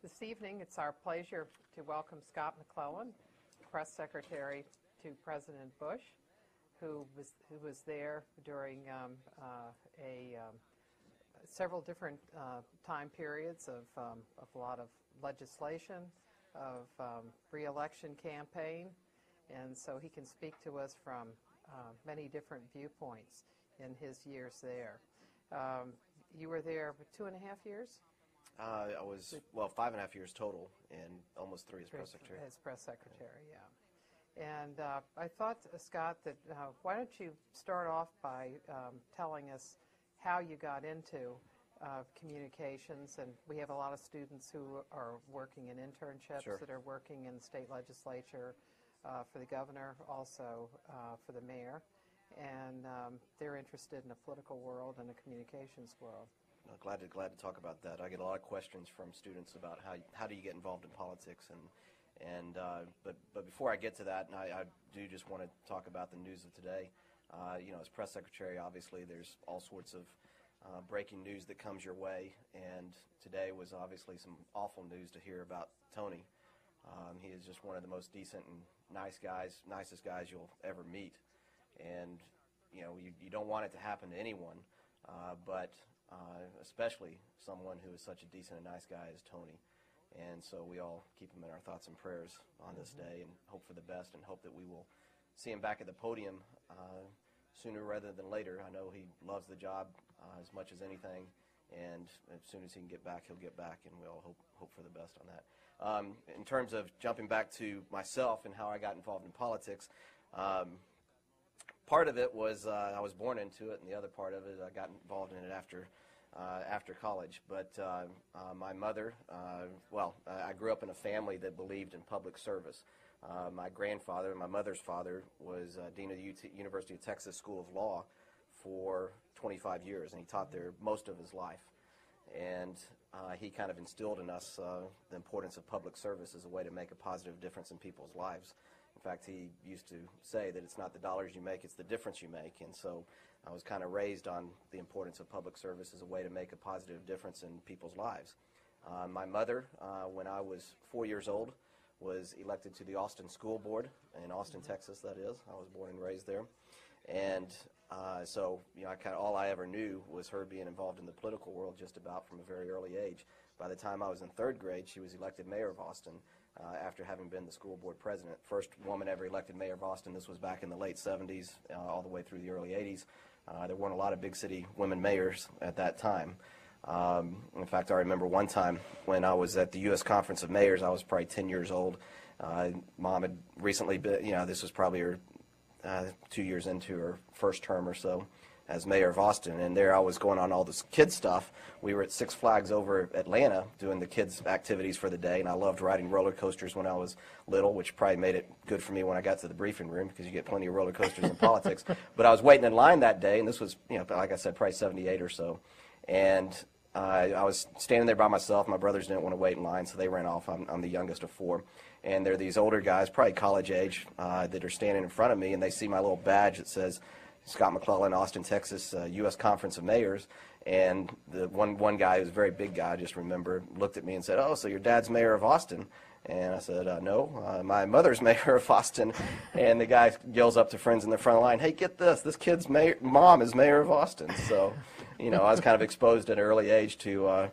This evening, it's our pleasure to welcome Scott McClellan, Press Secretary to President Bush, who was there during several different time periods of a lot of legislation, of re-election campaign, and so he can speak to us from many different viewpoints in his years there. You were there for 2.5 years? I was, 5.5 years total, and almost 3 as press secretary. As press secretary, yeah. And I thought, Scott, that why don't you start off by telling us how you got into communications, and we have a lot of students who are working in internships. Sure. That are working in the state legislature for the governor, also for the mayor, and they're interested in the political world and the communications world. Glad to talk about that. I get a lot of questions from students about how do you get involved in politics, but before I get to that, and I do just want to talk about the news of today. As press secretary, obviously there's all sorts of breaking news that comes your way, and today was obviously some awful news to hear about Tony. He is just one of the most decent and nicest guys you'll ever meet, and you don't want it to happen to anyone, but especially someone who is such a decent and nice guy as Tony. And so we all keep him in our thoughts and prayers on this day and hope for the best and hope that we will see him back at the podium sooner rather than later. I know he loves the job as much as anything, and as soon as he can get back, he'll get back, and we all hope for the best on that. In terms of jumping back to myself and how I got involved in politics, part of it was I was born into it, and the other part of it I got involved in it after college. But my mother, I grew up in a family that believed in public service. My grandfather, my mother's father, was dean of the University of Texas School of Law for 25 years, and he taught there most of his life. And he kind of instilled in us the importance of public service as a way to make a positive difference in people's lives. In fact, he used to say that it's not the dollars you make, it's the difference you make. And so I was kind of raised on the importance of public service as a way to make a positive difference in people's lives. My mother, when I was 4 years old, was elected to the Austin School Board in Austin, Texas, that is. I was born and raised there. And so all I ever knew was her being involved in the political world just about from a very early age. By the time I was in 3rd grade, she was elected mayor of Austin after having been the school board president. First woman ever elected mayor of Austin. This was back in the late 70s, all the way through the early 80s. There weren't a lot of big city women mayors at that time. In fact, I remember one time when I was at the U.S. Conference of Mayors, I was probably 10 years old. Mom had recently been, this was probably her 2 years into her first term or so as mayor of Austin, and there I was going on all this kid stuff. We were at Six Flags over Atlanta doing the kids' activities for the day, and I loved riding roller coasters when I was little, which probably made it good for me when I got to the briefing room because you get plenty of roller coasters in politics. But I was waiting in line that day, and this was, like I said, probably 78 or so, and I was standing there by myself. My brothers didn't want to wait in line, so they ran off. I'm the youngest of 4. And there are these older guys, probably college age, that are standing in front of me, and they see my little badge that says Scott McClellan, Austin, Texas, U.S. Conference of Mayors. And the one guy, who's a very big guy, I just remember, looked at me and said, "Oh, so your dad's mayor of Austin?" And I said, "No, my mother's mayor of Austin." And the guy yells up to friends in the front line, "Hey, get this, this kid's mom is mayor of Austin." So, I was kind of exposed at an early age to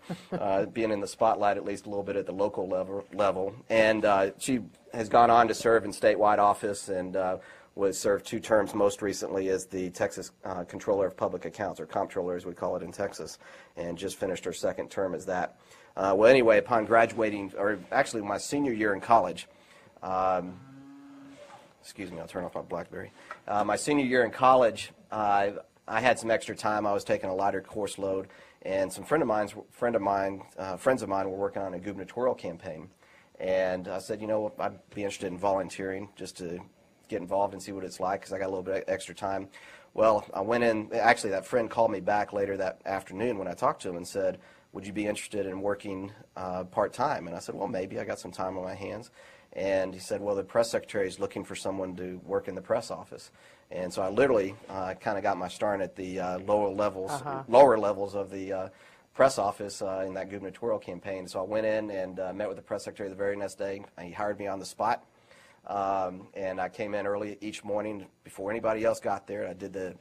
being in the spotlight, at least a little bit at the local level. And she has gone on to serve in statewide office and was served 2 terms, most recently as the Texas Comptroller of Public Accounts, or Comptroller as we call it in Texas, and just finished her 2nd term as that. Well, anyway, upon graduating, or actually my senior year in college, excuse me, I'll turn off my BlackBerry. My senior year in college, I had some extra time. I was taking a lighter course load, and some friends of mine were working on a gubernatorial campaign. And I said, I'd be interested in volunteering just to get involved and see what it's like because I got a little bit of extra time. Well, I went in. Actually, that friend called me back later that afternoon when I talked to him and said, "Would you be interested in working part-time?" And I said, "Well, maybe. I got some time on my hands." And he said, "Well, the press secretary is looking for someone to work in the press office." And so I literally kind of got my start at the lower levels of the press office in that gubernatorial campaign. So I went in and met with the press secretary the very next day. He hired me on the spot. And I came in early each morning before anybody else got there. I did the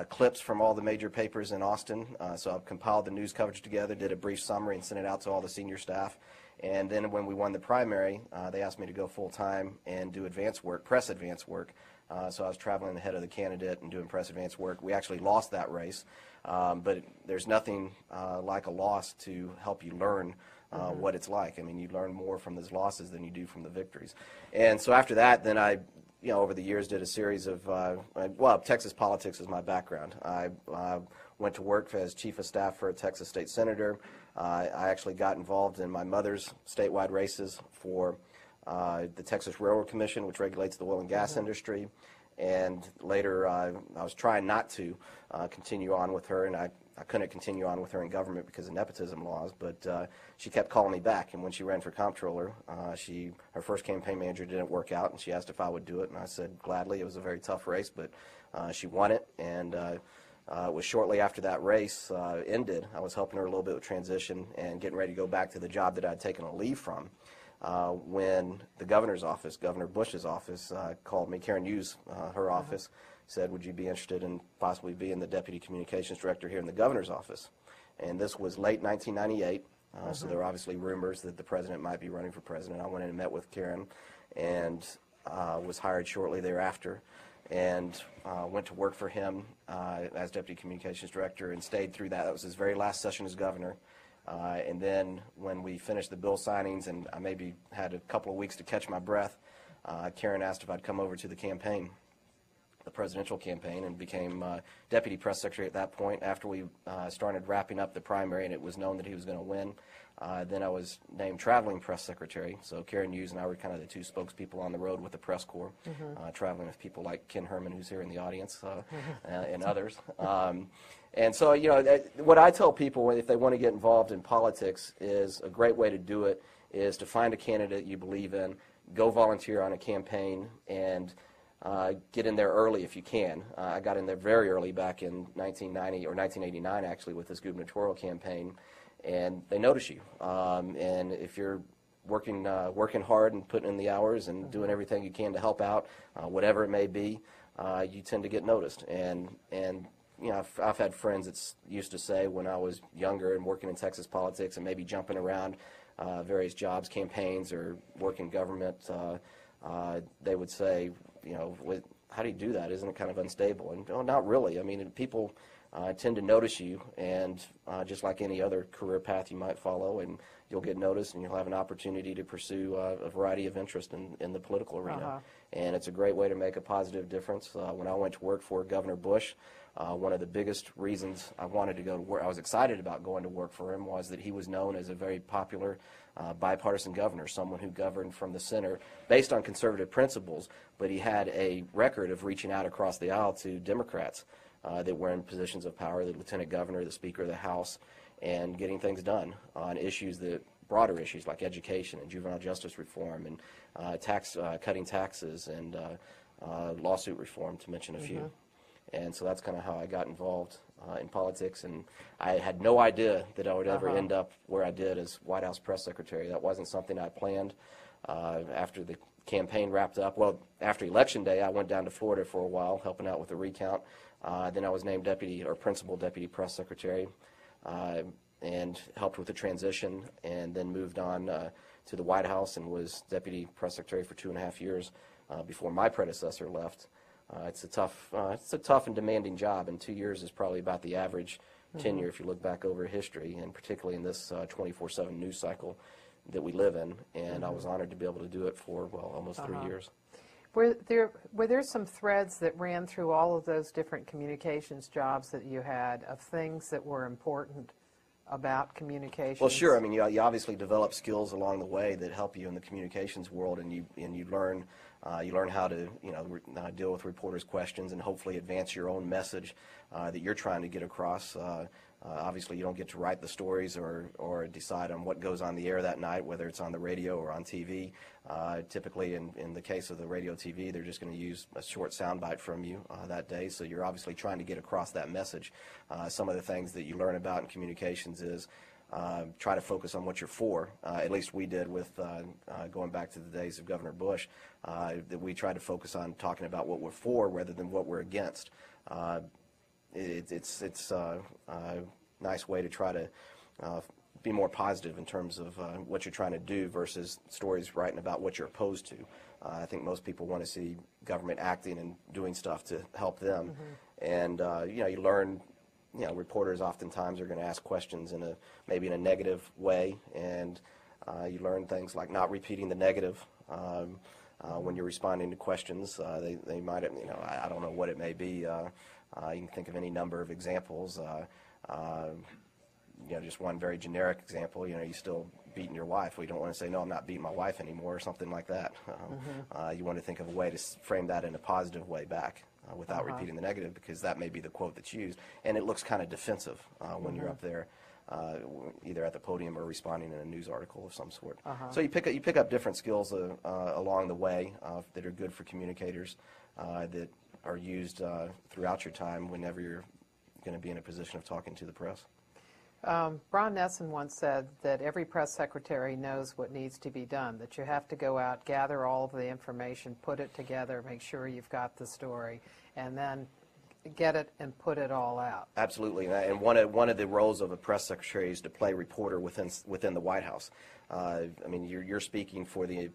clips from all the major papers in Austin. So I compiled the news coverage together, did a brief summary, and sent it out to all the senior staff. And then when we won the primary, they asked me to go full-time and do advance work, press advance work. So I was traveling ahead of the candidate and doing press advance work. We actually lost that race, but there's nothing like a loss to help you learn what it's like. I mean, you learn more from those losses than you do from the victories. And so after that, then I, over the years did a series of, well, Texas politics is my background. I went to work as chief of staff for a Texas state senator. I actually got involved in my mother's statewide races for the Texas Railroad Commission, which regulates the oil and gas industry. And later, I was trying not to continue on with her, and I couldn't continue on with her in government because of nepotism laws, but she kept calling me back. And when she ran for comptroller, her first campaign manager didn't work out, and she asked if I would do it, and I said gladly. It was a very tough race, but she won it, and it was shortly after that race ended. I was helping her a little bit with transition and getting ready to go back to the job that I'd taken a leave from. When the governor's office, Governor Bush's office, called me, Karen Hughes, her office, said, would you be interested in possibly being the deputy communications director here in the governor's office? And this was late 1998, so there were obviously rumors that the president might be running for president. I went in and met with Karen and was hired shortly thereafter, and went to work for him as deputy communications director and stayed through that. That was his very last session as governor. And then when we finished the bill signings and I maybe had a couple of weeks to catch my breath, Karen asked if I'd come over to the campaign, the presidential campaign, and became deputy press secretary at that point. After we started wrapping up the primary and it was known that he was going to win, then I was named traveling press secretary. So Karen Hughes and I were kind of the two spokespeople on the road with the press corps, traveling with people like Ken Herman, who's here in the audience, and others. And so, what I tell people if they want to get involved in politics is a great way to do it is to find a candidate you believe in, go volunteer on a campaign, and get in there early if you can. I got in there very early back in 1990 or 1989, actually, with this gubernatorial campaign, and they notice you. And if you're working hard and putting in the hours and doing everything you can to help out, whatever it may be, you tend to get noticed. And I've had friends that used to say when I was younger and working in Texas politics and maybe jumping around various jobs, campaigns, or working government, they would say, how do you do that? Isn't it kind of unstable? And no, not really. I mean, people tend to notice you, and just like any other career path you might follow, and you'll get noticed and you'll have an opportunity to pursue a variety of interest in the political arena. And it's a great way to make a positive difference. When I went to work for Governor Bush, one of the biggest reasons I wanted to go to work, I was excited about going to work for him, was that he was known as a very popular bipartisan governor, someone who governed from the center based on conservative principles, but he had a record of reaching out across the aisle to Democrats that were in positions of power, the lieutenant governor, the speaker of the House, and getting things done on issues broader issues like education and juvenile justice reform and cutting taxes and lawsuit reform, to mention a few. And so that's kind of how I got involved in politics, and I had no idea that I would ever end up where I did as White House press secretary. That wasn't something I planned. After the campaign wrapped up, well, after Election Day, I went down to Florida for a while, helping out with the recount. Then I was named principal deputy press secretary, and helped with the transition, and then moved on to the White House and was deputy press secretary for 2.5 years before my predecessor left. It's a tough and demanding job, and 2 years is probably about the average tenure if you look back over history, and particularly in this 24/7 news cycle that we live in. And I was honored to be able to do it for, well, almost 3 years. Were there some threads that ran through all of those different communications jobs that you had of things that were important about communications? Well, sure. I mean, you obviously develop skills along the way that help you in the communications world, and you learn how to deal with reporters' questions and hopefully advance your own message that you're trying to get across. Obviously, you don't get to write the stories or decide on what goes on the air that night, whether it's on the radio or on TV. Typically, in the case of the radio TV, they're just going to use a short soundbite from you that day, so you're obviously trying to get across that message. Some of the things that you learn about in communications is try to focus on what you're for. At least we did with going back to the days of Governor Bush, that we tried to focus on talking about what we're for rather than what we're against. It's a nice way to try to be more positive in terms of what you're trying to do versus stories writing about what you're opposed to. I think most people want to see government acting and doing stuff to help them. And you learn, reporters oftentimes are going to ask questions maybe in a negative way, and you learn things like not repeating the negative. When you're responding to questions, they might, I don't know what it may be. You can think of any number of examples. Just one very generic example. You still beating your wife. Well, you don't want to say, no, I'm not beating my wife anymore, or something like that. You want to think of a way to frame that in a positive way back without repeating the negative, because that may be the quote that's used, and it looks kind of defensive when you're up there, either at the podium or responding in a news article of some sort. So you pick up different skills along the way that are good for communicators that are used throughout your time whenever you're going to be in a position of talking to the press. Ron Nesson once said that every press secretary knows what needs to be done, that you have to go out, gather all of the information, put it together, make sure you've got the story, and then get it and put it all out. Absolutely, and one of the roles of a press secretary is to play reporter within the White House. You're speaking for the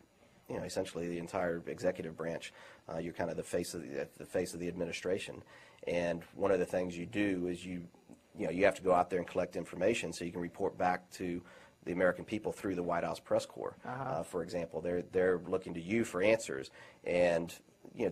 essentially the entire executive branch. You're kind of the face of the administration, and one of the things you do is you have to go out there and collect information so you can report back to the American people through the White House press corps. For example, they're looking to you for answers, and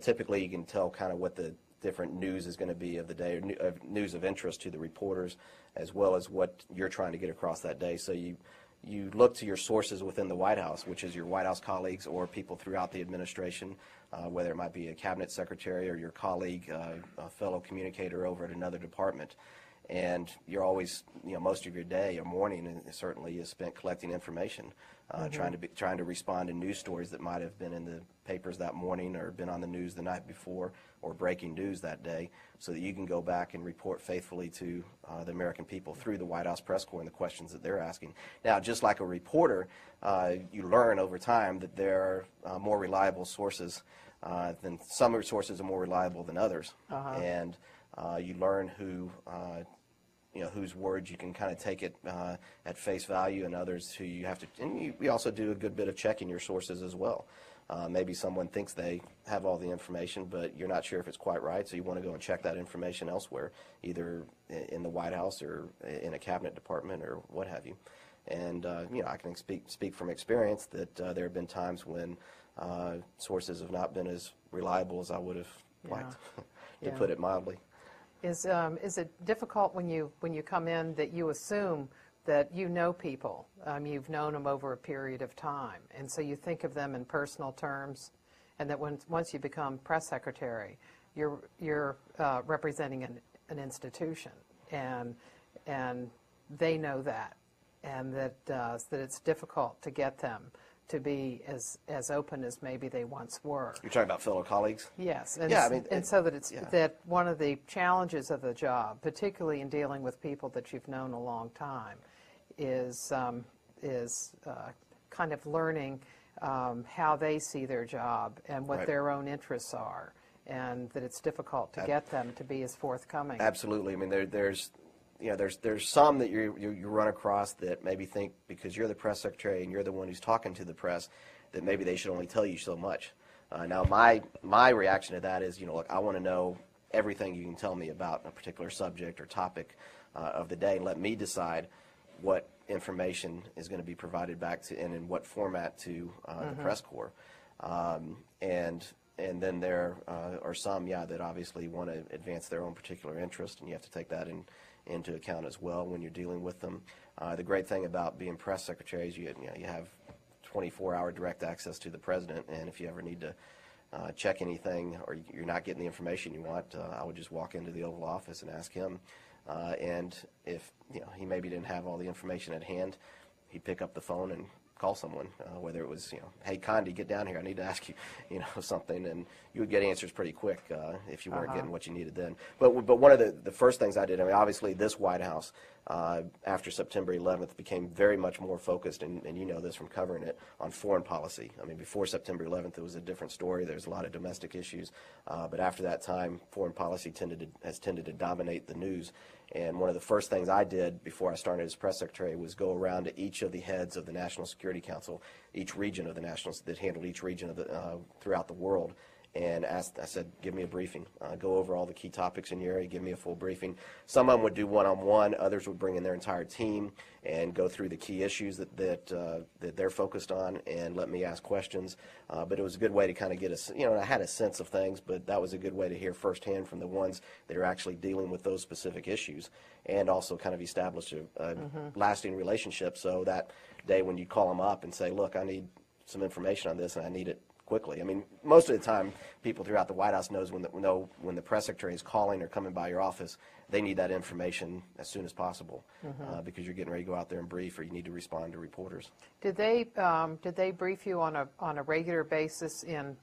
typically you can tell kind of what the different news is going to be of the day, or news of interest to the reporters, as well as what you're trying to get across that day. So you look to your sources within the White House, which is your White House colleagues or people throughout the administration, whether it might be a cabinet secretary or your colleague, a fellow communicator over at another department. And you're always, most of your day or morning certainly is spent collecting information, trying to respond to news stories that might have been in the papers that morning or been on the news the night before or breaking news that day, so that you can go back and report faithfully to the American people through the White House press corps and the questions that they're asking. Now, just like a reporter, you learn over time that there are more reliable sources than some sources are more reliable than others, and you learn whose words you can kind of take it at face value, and others who you have to. And we also do a good bit of checking your sources as well. Maybe someone thinks they have all the information, but you're not sure if it's quite right, so you want to go and check that information elsewhere, either in the White House or in a cabinet department or what have you. And I can speak from experience that there have been times when sources have not been as reliable as I would have liked, to put it mildly. Is it difficult when you come in that you assume that you know people, you've known them over a period of time, and so you think of them in personal terms, and that once you become press secretary, you're representing an institution, and they know that, and that it's difficult to get them to be as open as maybe they once were. You're talking about fellow colleagues? Yes, and so that it's that one of the challenges of the job, particularly in dealing with people that you've known a long time, is kind of learning how they see their job and what their own interests are, and that it's difficult to get them to be as forthcoming. Absolutely. I mean, there's some that you run across that maybe think because you're the press secretary and you're the one who's talking to the press that maybe they should only tell you so much. Now, my reaction to that is, look, I want to know everything you can tell me about a particular subject or topic of the day, and let me decide what information is going to be provided back to and in what format to the press corps. And then there are some, that obviously want to advance their own particular interest, and you have to take that into account as well when you're dealing with them. The great thing about being press secretaries, you have 24-hour direct access to the president, and if you ever need to check anything or you're not getting the information you want, I would just walk into the Oval Office and ask him and if he maybe didn't have all the information at hand, he'd pick up the phone and call someone, whether it was, hey, Condi, get down here, I need to ask you, something, and you would get answers pretty quick if you weren't getting what you needed then. But one of the first things I did, I mean, obviously this White House, after September 11th, became very much more focused, and you know this from covering it, on foreign policy. I mean, before September 11th, it was a different story. There's a lot of domestic issues, but after that time, foreign policy has tended to dominate the news. And one of the first things I did before I started as press secretary was go around to each of the heads of the National Security Council, each region of the that handled each region of throughout the world, and I said, give me a briefing. Go over all the key topics in your area, give me a full briefing. Some of them would do one-on-one, others would bring in their entire team and go through the key issues that they're focused on and let me ask questions. But it was a good way to kind of get I had a sense of things, but that was a good way to hear firsthand from the ones that are actually dealing with those specific issues, and also kind of establish a lasting relationship, so that day when you call them up and say, look, I need some information on this and I need it quickly. I mean, most of the time, people throughout the White House know when the press secretary is calling or coming by your office, they need that information as soon as possible, because you're getting ready to go out there and brief, or you need to respond to reporters. Did they brief you on a regular basis in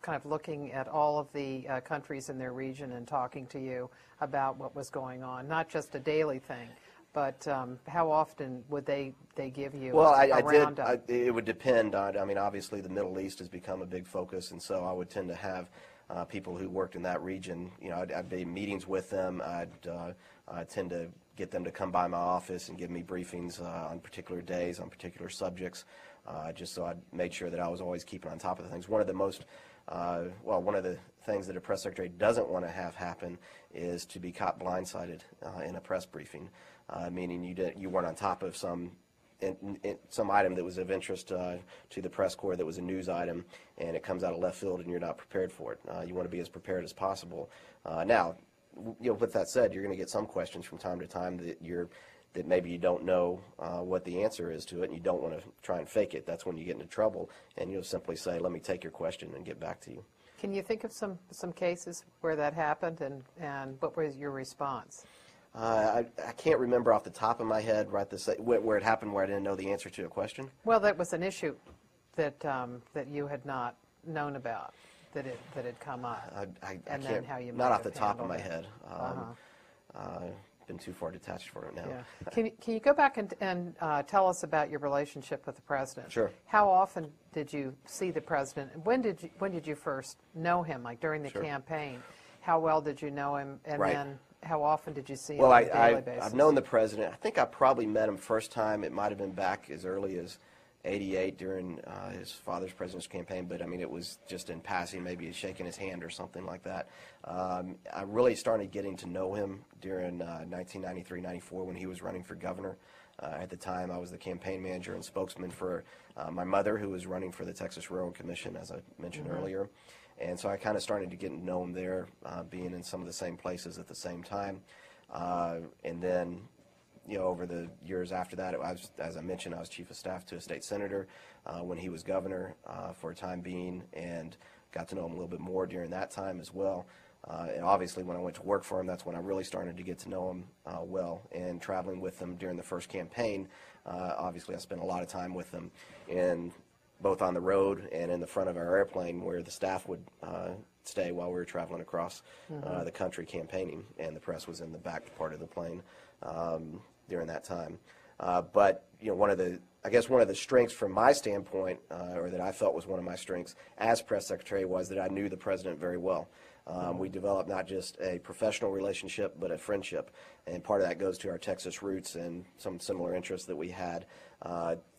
kind of looking at all of the countries in their region and talking to you about what was going on, not just a daily thing? But how often would they give you a roundup? It would depend on, I mean, obviously the Middle East has become a big focus, and so I would tend to have people who worked in that region. I'd be in meetings with them. I'd tend to get them to come by my office and give me briefings on particular days, on particular subjects, just so I made sure that I was always keeping on top of the things. One of the things that a press secretary doesn't want to have happen is to be caught blindsided in a press briefing. Meaning you weren't on top of some item that was of interest to the press corps, that was a news item, and it comes out of left field and you're not prepared for it. You want to be as prepared as possible. Now, with that said, you're going to get some questions from time to time that maybe you don't know what the answer is to it, and you don't want to try and fake it. That's when you get into trouble, and you'll simply say, let me take your question and get back to you. Can you think of some cases where that happened, and what was your response? I can't remember off the top of my head where it happened where I didn't know the answer to a question. Well, that was an issue that you had not known about, that had come up. I and can't, then how you not might off the have top of my handled head. Been too far detached for it now. Yeah. Can you go back and tell us about your relationship with the president? Sure. How often did you see the president? When did you first know him? Like during the campaign, how well did you know him? And then how often did you see him on a daily basis? I've known the president. I think I probably met him first time. It might have been back as early as '88 during his father's president's campaign, but I mean, it was just in passing, maybe shaking his hand or something like that. I really started getting to know him during 1993-94 when he was running for governor. At the time, I was the campaign manager and spokesman for my mother, who was running for the Texas Railroad Commission, as I mentioned earlier. And so I kind of started to get to know him there, being in some of the same places at the same time. And then, over the years after that, as I mentioned, I was chief of staff to a state senator when he was governor for a time being, and got to know him a little bit more during that time as well. And obviously, when I went to work for him, that's when I really started to get to know him well. And traveling with him during the first campaign, obviously, I spent a lot of time with him, both on the road and in the front of our airplane, where the staff would stay while we were traveling across the country campaigning, and the press was in the back part of the plane during that time. But one of the strengths from my standpoint, or that I felt was one of my strengths as press secretary, was that I knew the president very well. We developed not just a professional relationship, but a friendship, and part of that goes to our Texas roots and some similar interests that we had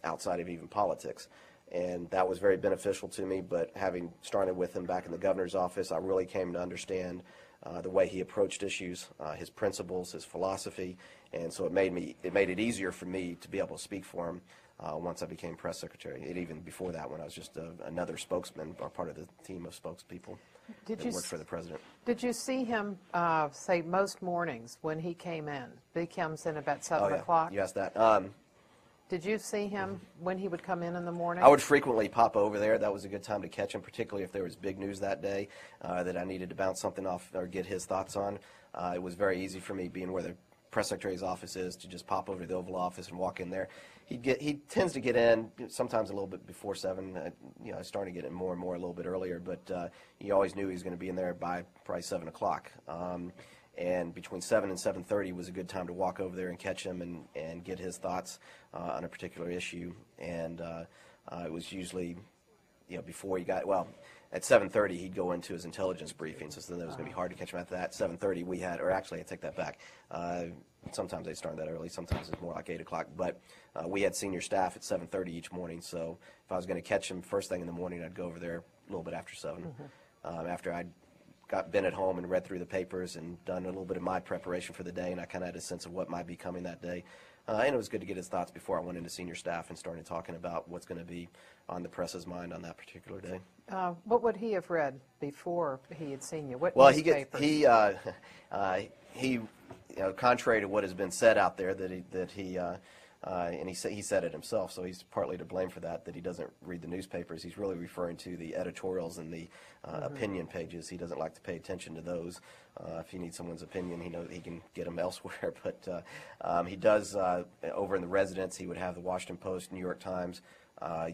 outside of even politics. And that was very beneficial to me, but having started with him back in the governor's office, I really came to understand the way he approached issues, his principles, his philosophy, and so it made it easier for me to be able to speak for him once I became press secretary. And even before that, when I was just another spokesman or part of the team of spokespeople that worked for the president. Did you see him, say, most mornings when he came in? He comes in about 7 o'clock? You asked that. Did you see him when he would come in the morning? I would frequently pop over there. That was a good time to catch him, particularly if there was big news that day that I needed to bounce something off or get his thoughts on. It was very easy for me, being where the press secretary's office is, to just pop over to the Oval Office and walk in there. He tends to get in sometimes a little bit before 7. You know, I started to get in more and more a little bit earlier, but he always knew he was going to be in there by probably 7 o'clock. And between 7 and 7:30 was a good time to walk over there and catch him and get his thoughts on a particular issue. And it was usually, you know, before he got, well, at 7:30 he'd go into his intelligence briefings, so then it was going to be hard to catch him after that. 7:30 we had, or actually I take that back. Sometimes they start that early, sometimes it's more like 8 o'clock. But we had senior staff at 7:30 each morning, so if I was going to catch him first thing in the morning, I'd go over there a little bit after 7. After I'd been at home and read through the papers and done a little bit of my preparation for the day, and I kind of had a sense of what might be coming that day. And it was good to get his thoughts before I went into senior staff and started talking about what's going to be on the press's mind on that particular day. What would he have read before he had seen you? What Well, newspapers? he you know, contrary to what has been said out there, and he said it himself, so he's partly to blame for that he doesn't read the newspapers. He's really referring to the editorials and the opinion pages. He doesn't like to pay attention to those. If he needs someone's opinion, he knows he can get them elsewhere. But he does, over in the residence, he would have the Washington Post, New York Times,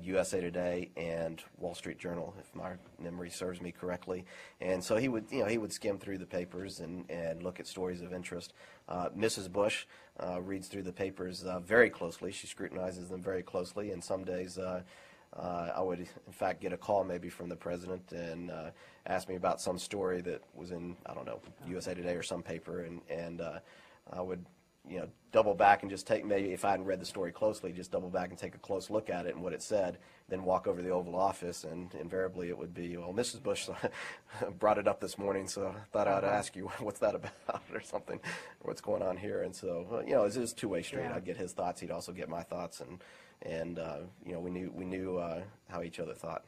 USA Today, and Wall Street Journal, if my memory serves me correctly. And so he would skim through the papers and look at stories of interest. Mrs. Bush reads through the papers very closely. She scrutinizes them very closely, and some days I would, in fact, get a call maybe from the president and ask me about some story that was in, I don't know, USA Today or some paper, and I would, you know, double back and just take, maybe if I hadn't read the story closely, just double back and take a close look at it and what it said, then walk over to the Oval Office, and invariably it would be, well, Mrs. Bush brought it up this morning, so I thought I'd ask you, what's that about, or something, what's going on here. And so, you know, it was a two-way street. Yeah. I'd get his thoughts, he'd also get my thoughts, and you know, we knew how each other thought.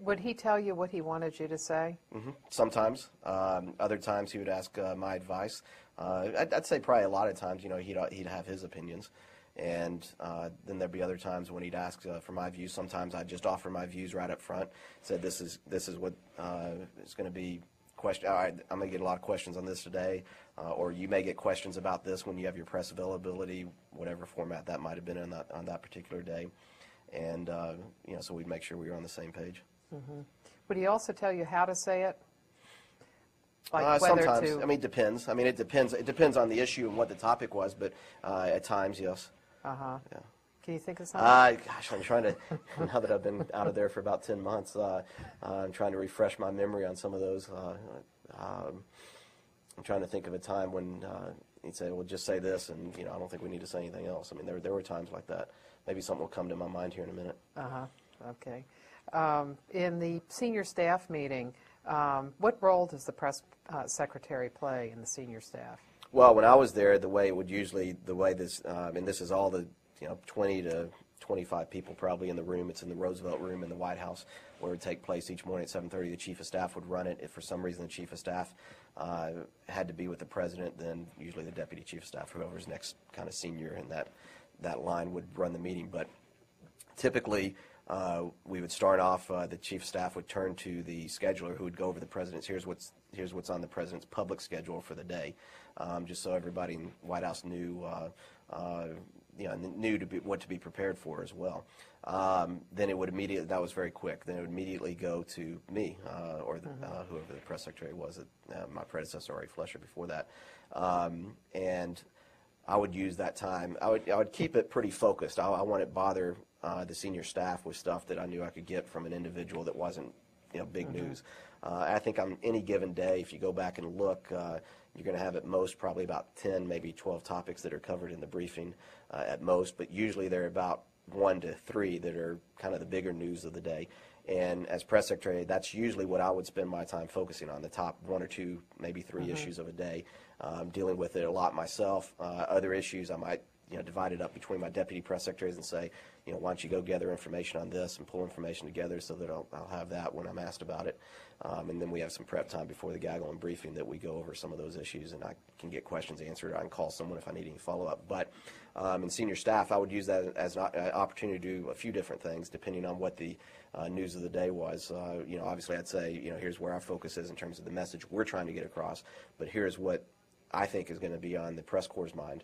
Would he tell you what he wanted you to say? Sometimes. Other times he would ask my advice. I'd say probably a lot of times, you know, he'd have his opinions. And then there'd be other times when he'd ask for my views. Sometimes I'd just offer my views right up front. Said this is what is going to be question. All right, I'm going to get a lot of questions on this today, or you may get questions about this when you have your press availability, whatever format that might have been on that particular day. And you know, so we'd make sure we were on the same page. Would he also tell you how to say it? Like whether sometimes. to... I mean, it depends. I mean, it depends. It depends on the issue and what the topic was, but at times, yes. Yeah. Can you think of something? Gosh, I'm trying to, now that I've been out of there for about 10 months, I'm trying to refresh my memory on some of those. I'm trying to think of a time when he'd say, well, just say this, and, you know, I don't think we need to say anything else. I mean, there were times like that. Maybe something will come to my mind here in a minute. Okay. In the senior staff meeting, what role does the press secretary play in the senior staff? Well, when I was there, the way this, and this is all the, you know, 20 to 25 people probably in the room. It's in the Roosevelt Room in the White House, where it would take place each morning at 7:30. The chief of staff would run it. If for some reason the chief of staff had to be with the president, then usually the deputy chief of staff, whoever's next kind of senior in that line, would run the meeting. But typically, we would start off, the chief of staff would turn to the scheduler, who would go over the president's, here's what's on the president's public schedule for the day, just so everybody in the White House knew, you know, knew what to be prepared for as well. Then it would immediately, that was very quick, then it would immediately go to me, or whoever the press secretary was, my predecessor, Ari Flesher, before that. And I would use that time, I would keep it pretty focused. I wouldn't bother the senior staff with stuff that I knew I could get from an individual that wasn't, you know, big news. I think on any given day, if you go back and look, you're going to have at most probably about 10, maybe 12 topics that are covered in the briefing at most, but usually there are about 1 to 3 that are kind of the bigger news of the day. And as press secretary, that's usually what I would spend my time focusing on, the top 1 or 2, maybe 3 issues of a day, dealing with it a lot myself. Other issues I might, you know, divide it up between my deputy press secretaries and say, you know, why don't you go gather information on this and pull information together so that I'll have that when I'm asked about it. And then we have some prep time before the gaggle and briefing that we go over some of those issues, and I can get questions answered. I can call someone if I need any follow-up. But in senior staff, I would use that as an opportunity to do a few different things depending on what the news of the day was. You know, obviously I'd say, you know, here's where our focus is in terms of the message we're trying to get across, but here's what I think is going to be on the press corps' mind,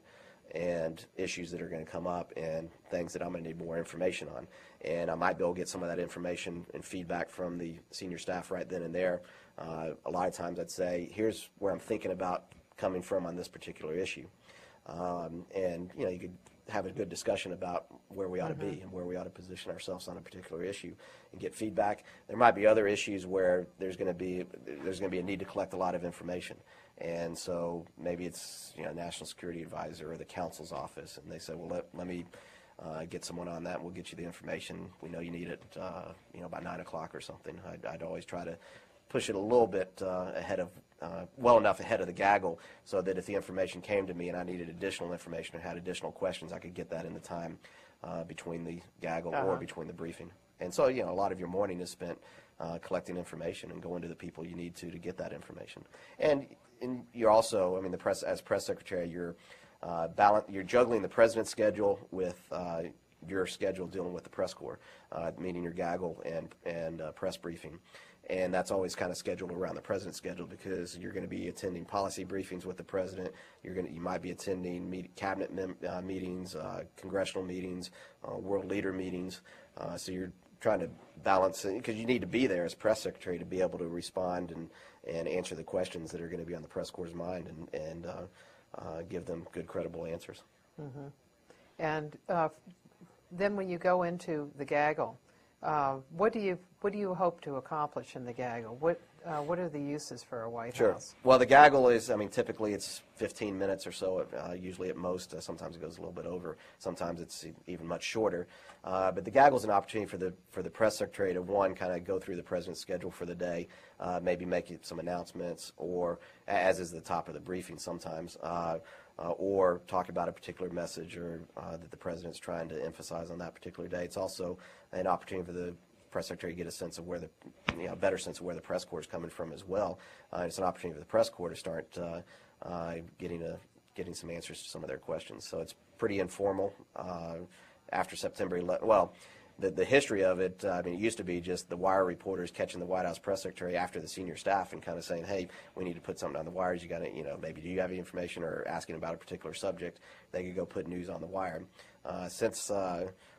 and issues that are going to come up and things that I'm going to need more information on. And I might be able to get some of that information and feedback from the senior staff right then and there. A lot of times I'd say, here's where I'm thinking about coming from on this particular issue. And, you know, you could have a good discussion about where we ought to be and where we ought to position ourselves on a particular issue and get feedback. There might be other issues where there's going to be a need to collect a lot of information. And so maybe it's, you know, National Security Advisor or the counsel's office, and they say, well, let me get someone on that, and we'll get you the information. We know you need it, you know, by 9 o'clock or something. I'd always try to push it a little bit well enough ahead of the gaggle, so that if the information came to me and I needed additional information or had additional questions, I could get that in the time between the gaggle or between the briefing. And so, you know, a lot of your morning is spent collecting information and going to the people you need to get that information. And you're also, I mean, as press secretary, you're juggling the president's schedule with your schedule dealing with the press corps, meaning your gaggle and press briefing. And that's always kind of scheduled around the president's schedule, because you're going to be attending policy briefings with the president. You might be attending cabinet meetings, congressional meetings, world leader meetings. So you're trying to balance it, because you need to be there as press secretary to be able to respond and answer the questions that are going to be on the press corps' mind and give them good, credible answers. And then when you go into the gaggle, what do you hope to accomplish in the gaggle? What are the uses for a White House? Well, the gaggle is, I mean, typically it's 15 minutes or so, usually at most. Sometimes it goes a little bit over. Sometimes it's even much shorter. But the gaggle is an opportunity for the press secretary to, one, kind of go through the president's schedule for the day, maybe make some announcements, or as is the top of the briefing sometimes, or talk about a particular message or that the president's trying to emphasize on that particular day. It's also an opportunity for the press secretary to get a sense of where better sense of where the press corps is coming from as well. It's an opportunity for the press corps to start getting some answers to some of their questions. So it's pretty informal. After September 11th, well, the history of it, I mean, it used to be just the wire reporters catching the White House press secretary after the senior staff and kind of saying, hey, we need to put something on the wires. You got to, you know, maybe do you have any information, or asking about a particular subject. They could go put news on the wire. Since,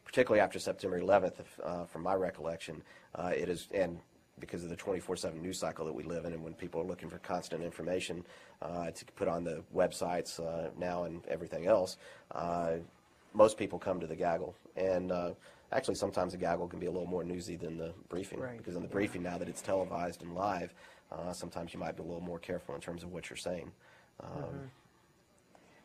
particularly after September 11th, from my recollection, it is, and because of the 24/7 news cycle that we live in, and when people are looking for constant information to put on the websites now and everything else, most people come to the gaggle. And actually, sometimes the gaggle can be a little more newsy than the briefing, because in the briefing, now that it's televised and live, sometimes you might be a little more careful in terms of what you're saying.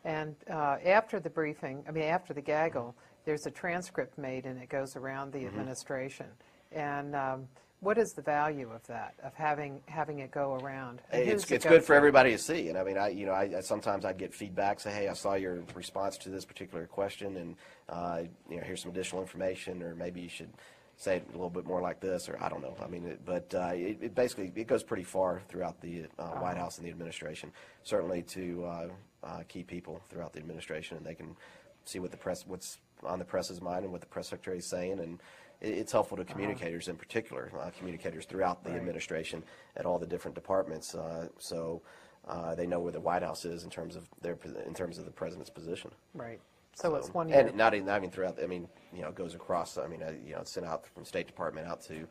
And after the briefing, I mean, after the gaggle, there's a transcript made, and it goes around the administration. And what is the value of that, of having it go around? It's good for everybody to see. And I mean, I sometimes I'd get feedback, say, hey, I saw your response to this particular question, and you know, here's some additional information, or maybe you should say it a little bit more like this, or I don't know. I mean, it basically goes pretty far throughout the White House and the administration, certainly to key people throughout the administration, and they can see what's on the press's mind and what the press secretary is saying. And it's helpful to communicators in particular, communicators throughout the administration at all the different departments, so they know where the White House is in terms of the president's position. Right. So it's one year. And not even throughout. I mean, you know, it goes across. I mean, you know, it's sent out from State Department out to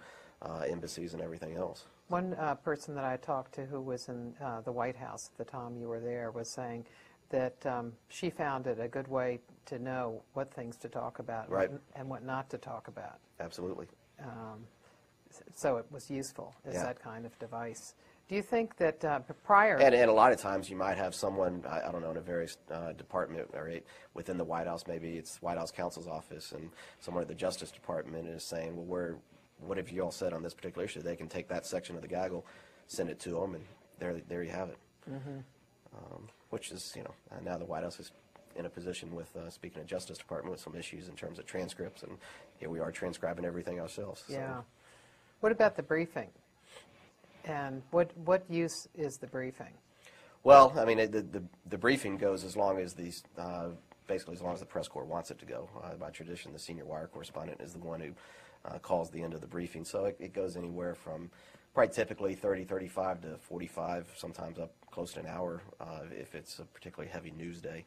embassies and everything else. One person that I talked to who was in the White House at the time you were there was saying that she found it a good way to know what things to talk about and what not to talk about. Absolutely. So it was useful as that kind of device. Do you think that prior... And a lot of times you might have someone, I don't know, in a various department or within the White House, maybe it's White House counsel's office, and someone at the Justice Department is saying, well, what have you all said on this particular issue? They can take that section of the gaggle, send it to them, and there you have it. Which is, you know, now the White House is in a position with, speaking of Justice Department, with some issues in terms of transcripts, and here we are transcribing everything ourselves. Yeah. So. What about the briefing? And what use is the briefing? Well, I mean, the briefing goes as long as basically as long as the press corps wants it to go. By tradition, the senior wire correspondent is the one who calls the end of the briefing. So it goes anywhere from probably typically 30, 35 to 45, sometimes up close to an hour if it's a particularly heavy news day.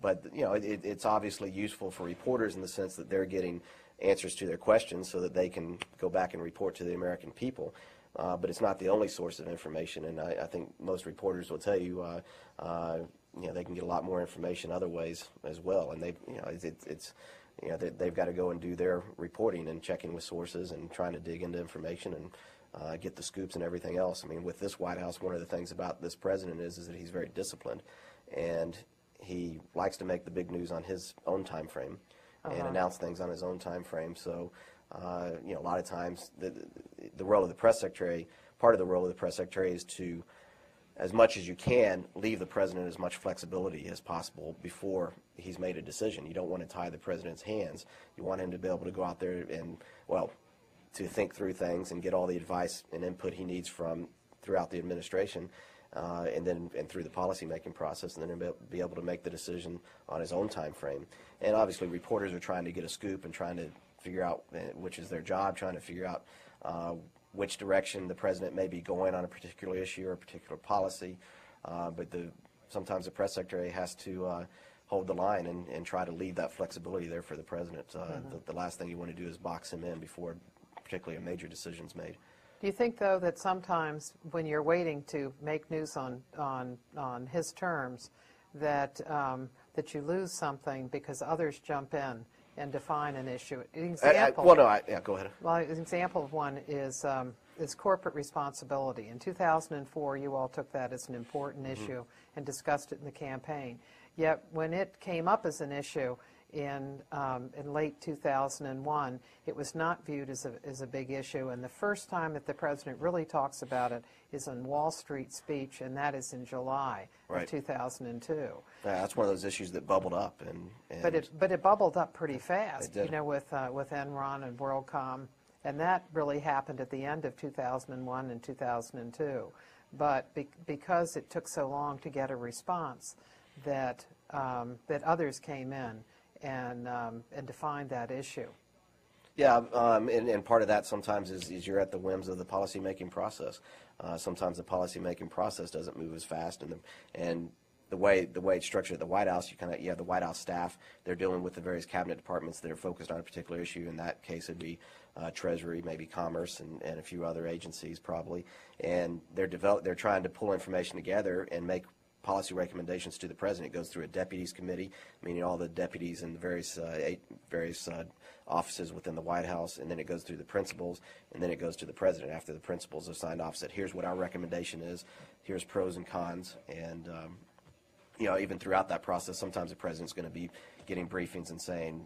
But it's obviously useful for reporters in the sense that they're getting answers to their questions so that they can go back and report to the American people. But it's not the only source of information, and I think most reporters will tell you, they can get a lot more information other ways as well, and they've got to go and do their reporting and checking with sources and trying to dig into information and get the scoops and everything else. I mean, with this White House, one of the things about this president is that he's very disciplined, and he likes to make the big news on his own time frame and announce things on his own time frame. So, a lot of times the role of the press secretary, part of the role of the press secretary is to, as much as you can, leave the president as much flexibility as possible before he's made a decision. You don't want to tie the president's hands. You want him to be able to go out there and, to think through things and get all the advice and input he needs from throughout the administration, and through the policy-making process, and then be able to make the decision on his own time frame. And obviously, reporters are trying to get a scoop and trying to figure out, which is their job, trying to figure out which direction the president may be going on a particular issue or a particular policy. But sometimes the press secretary has to hold the line and try to leave that flexibility there for the president. The last thing you want to do is box him in before particularly a major decision's made. Do you think, though, that sometimes when you're waiting to make news on his terms, that you lose something because others jump in and define an issue? Example. Go ahead. Well, an example of one is corporate responsibility. In 2004, you all took that as an important issue and discussed it in the campaign. Yet when it came up as an issue in late 2001, it was not viewed as a big issue. And the first time that the president really talks about it is in Wall Street speech, and that is in July of 2002. Yeah, that's one of those issues that bubbled up, but it bubbled up pretty fast. It did. With Enron and WorldCom, and that really happened at the end of 2001 and 2002. But because it took so long to get a response, that others came in and defined that issue. Yeah, and part of that sometimes is you're at the whims of the policymaking process. Sometimes the policymaking process doesn't move as fast, and the way it's structured at the White House, you have the White House staff. They're dealing with the various cabinet departments that are focused on a particular issue. In that case, it'd be Treasury, maybe Commerce, and a few other agencies probably. And they're trying to pull information together and make policy recommendations to the president. It goes through a deputies committee, meaning all the deputies in the various offices within the White House, and then it goes through the principals, and then it goes to the president after the principals have signed off, said, here's what our recommendation is, here's pros and cons, and even throughout that process, sometimes the president's going to be getting briefings and saying,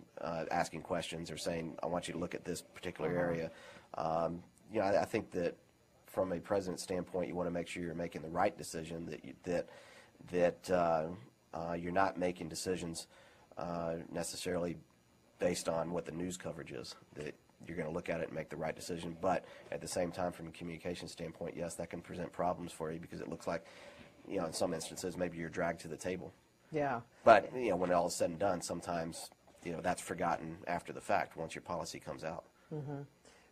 asking questions or saying, I want you to look at this particular area. I think that from a president's standpoint, you want to make sure you're making the right decision, that you're not making decisions necessarily based on what the news coverage is, that you're going to look at it and make the right decision. But at the same time, from a communication standpoint, yes, that can present problems for you because it looks like, in some instances, maybe you're dragged to the table. Yeah. But, when all is said and done, sometimes, that's forgotten after the fact once your policy comes out. Mm-hmm.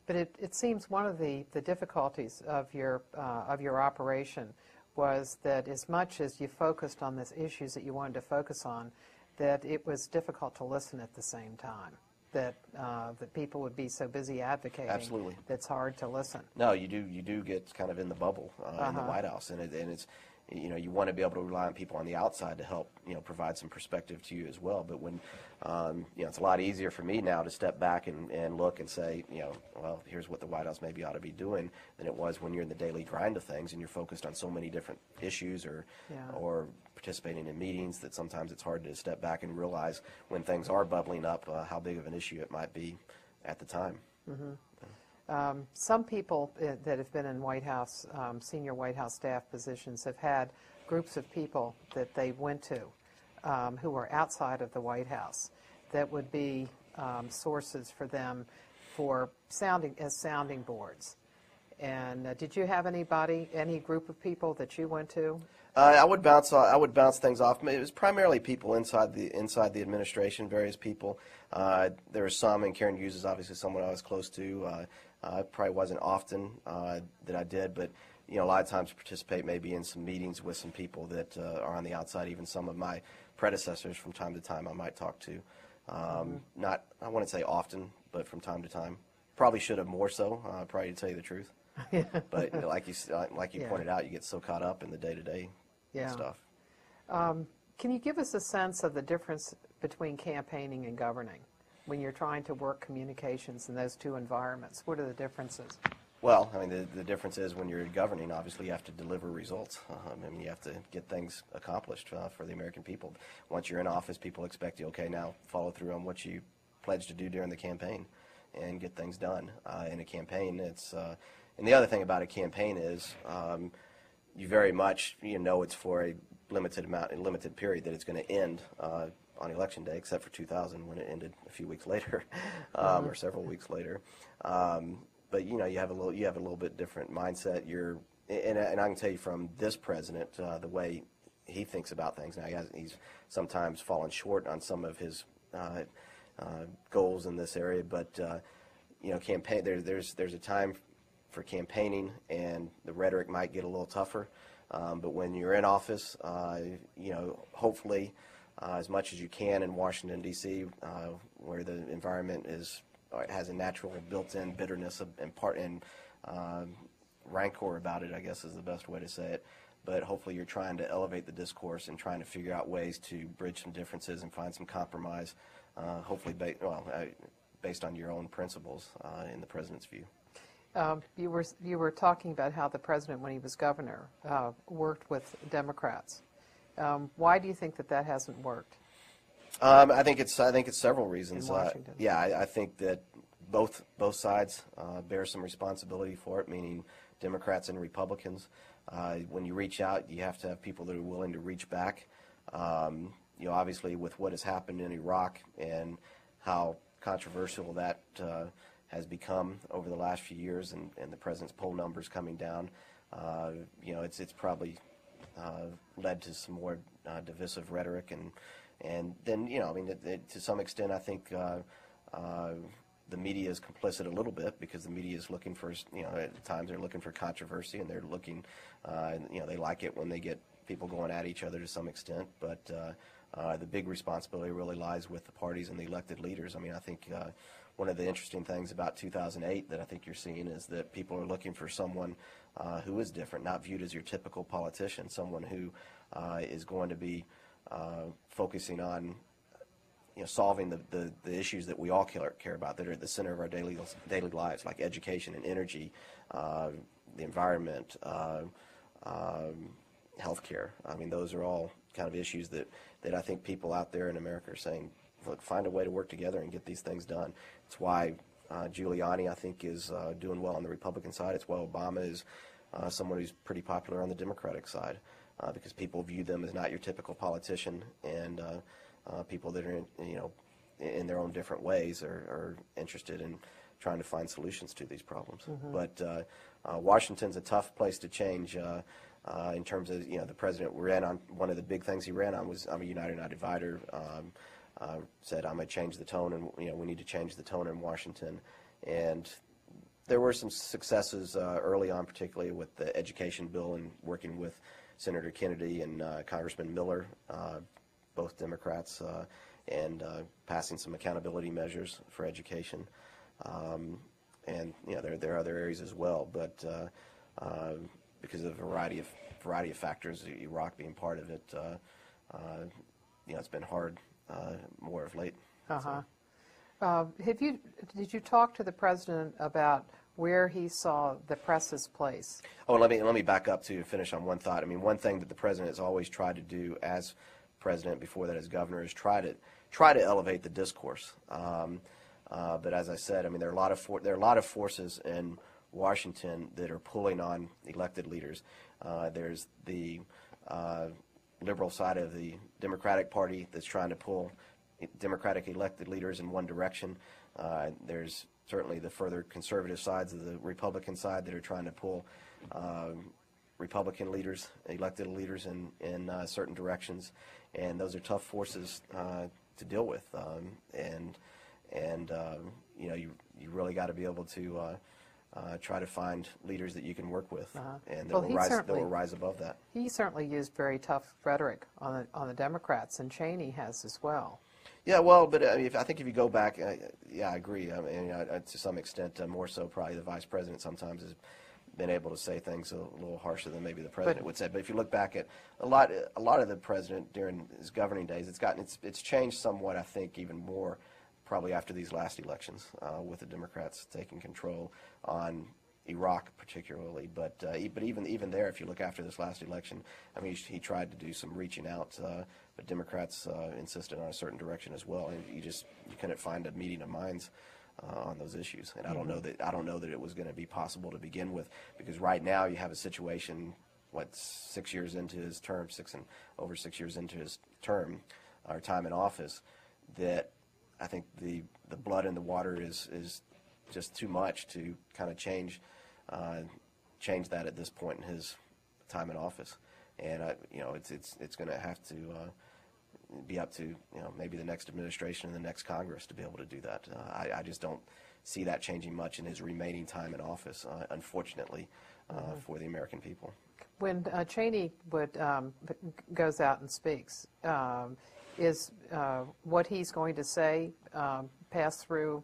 But it seems one of the difficulties of your operation was that as much as you focused on the issues that you wanted to focus on, that it was difficult to listen at the same time, that people would be so busy advocating. Absolutely. That's hard to listen. No, you do get kind of in the bubble in the White House, and it's you want to be able to rely on people on the outside to help provide some perspective to you as well. But when it's a lot easier for me now to step back and look and say, well, here's what the White House maybe ought to be doing than it was when you're in the daily grind of things and you're focused on so many different issues or participating in meetings that sometimes it's hard to step back and realize when things are bubbling up how big of an issue it might be at the time. Mm-hmm. Some people that have been in White House, senior White House staff positions, have had groups of people that they went to who were outside of the White House that would be sources for them for sounding boards. And did you have any group of people that you went to? I would bounce things off. It was primarily people inside the administration, various people. There were some, and Karen Hughes is obviously someone I was close to. Probably wasn't often that I did, but a lot of times participate maybe in some meetings with some people that are on the outside. Even some of my predecessors from time to time I might talk to. Not, I wouldn't say often, but from time to time. Probably should have more so, probably to tell you the truth. But like you pointed out, you get so caught up in the day-to-day stuff. Can you give us a sense of the difference between campaigning and governing when you're trying to work communications in those two environments? What are the differences? Well, I mean, the difference is when you're governing, obviously you have to deliver results. I mean, you have to get things accomplished for the American people. Once you're in office, people expect you, okay, now follow through on what you pledged to do during the campaign and get things done. In a campaign, and the other thing about a campaign is you very much it's for a limited period that it's going to end on Election Day, except for 2000 when it ended a few weeks later, or several weeks later. But you have a little bit different mindset. And I can tell you from this president, the way he thinks about things now, he's sometimes fallen short on some of his goals in this area. But campaign there's a time for campaigning, and the rhetoric might get a little tougher. But when you're in office, hopefully, as much as you can in Washington D.C., where the environment has a natural built-in bitterness and rancor about it, I guess is the best way to say it. But hopefully you're trying to elevate the discourse and trying to figure out ways to bridge some differences and find some compromise, hopefully based on your own principles in the president's view. You were talking about how the president, when he was governor, worked with Democrats. Why do you think that hasn't worked? I think it's several reasons. In Washington. I think that both sides bear some responsibility for it, meaning Democrats and Republicans. When you reach out, you have to have people that are willing to reach back. Obviously, with what has happened in Iraq and how controversial that has become over the last few years, and the president's poll numbers coming down, it's probably led to some more divisive rhetoric, and then to some extent I think the media is complicit a little bit, because the media is looking for at times they're looking for controversy, and they're looking they like it when they get people going at each other to some extent, but the big responsibility really lies with the parties and the elected leaders. I mean, I think one of the interesting things about 2008 that I think you're seeing is that people are looking for someone who is different, not viewed as your typical politician, someone who is going to be focusing on solving the issues that we all care about, that are at the center of our daily lives, like education and energy, the environment, healthcare. I mean, those are all kind of issues that I think people out there in America are saying, look, find a way to work together and get these things done. It's why Giuliani, I think, is doing well on the Republican side. It's why Obama is someone who's pretty popular on the Democratic side, because people view them as not your typical politician, and people that are in their own different ways are interested in trying to find solutions to these problems. Mm-hmm. But Washington's a tough place to change in terms of the president ran on. One of the big things he ran on was, I'm a uniter, not divider. Said, I'm going to change the tone, and we need to change the tone in Washington. And there were some successes early on, particularly with the education bill and working with Senator Kennedy and Congressman Miller, both Democrats, and passing some accountability measures for education. And there are other areas as well, but because of a variety of factors, Iraq being part of it, it's been hard more of late. Uh-huh. So. Did you talk to the president about where he saw the press's place? Oh, let me back up to finish on one thought. I mean, one thing that the president has always tried to do as president, before that as governor, is try to elevate the discourse. But as I said, I mean, there are a lot of forces in Washington that are pulling on elected leaders. There's the liberal side of the Democratic Party that's trying to pull Democratic elected leaders in one direction. There's certainly the further conservative sides of the Republican side that are trying to pull Republican leaders, elected leaders in certain directions, and those are tough forces to deal with. You know, you really got to be able to try to find leaders that you can work with, and that will rise above that. He certainly used very tough rhetoric on the Democrats, and Cheney has as well. Yeah, well, but I think if you go back, yeah, I agree. I mean, to some extent, more so probably the vice president sometimes has been able to say things a little harsher than maybe the president would say. But if you look back at a lot of the president during his governing days, it's changed somewhat. I think even more probably after these last elections, with the Democrats taking control on Iraq particularly. But even there, if you look after this last election, I mean, he tried to do some reaching out, but Democrats insisted on a certain direction as well, and you couldn't find a meeting of minds on those issues. And I don't know that it was going to be possible to begin with, because right now you have a situation, 6 years into his term, over 6 years into his term, or time in office, that I think the blood in the water is just too much to kind of change that at this point in his time in office. And you know, it's going to have to be up to, you know, maybe the next administration and the next Congress to be able to do that. I just don't see that changing much in his remaining time in office, unfortunately, for the American people. When Cheney goes out and speaks, is what he's going to say pass through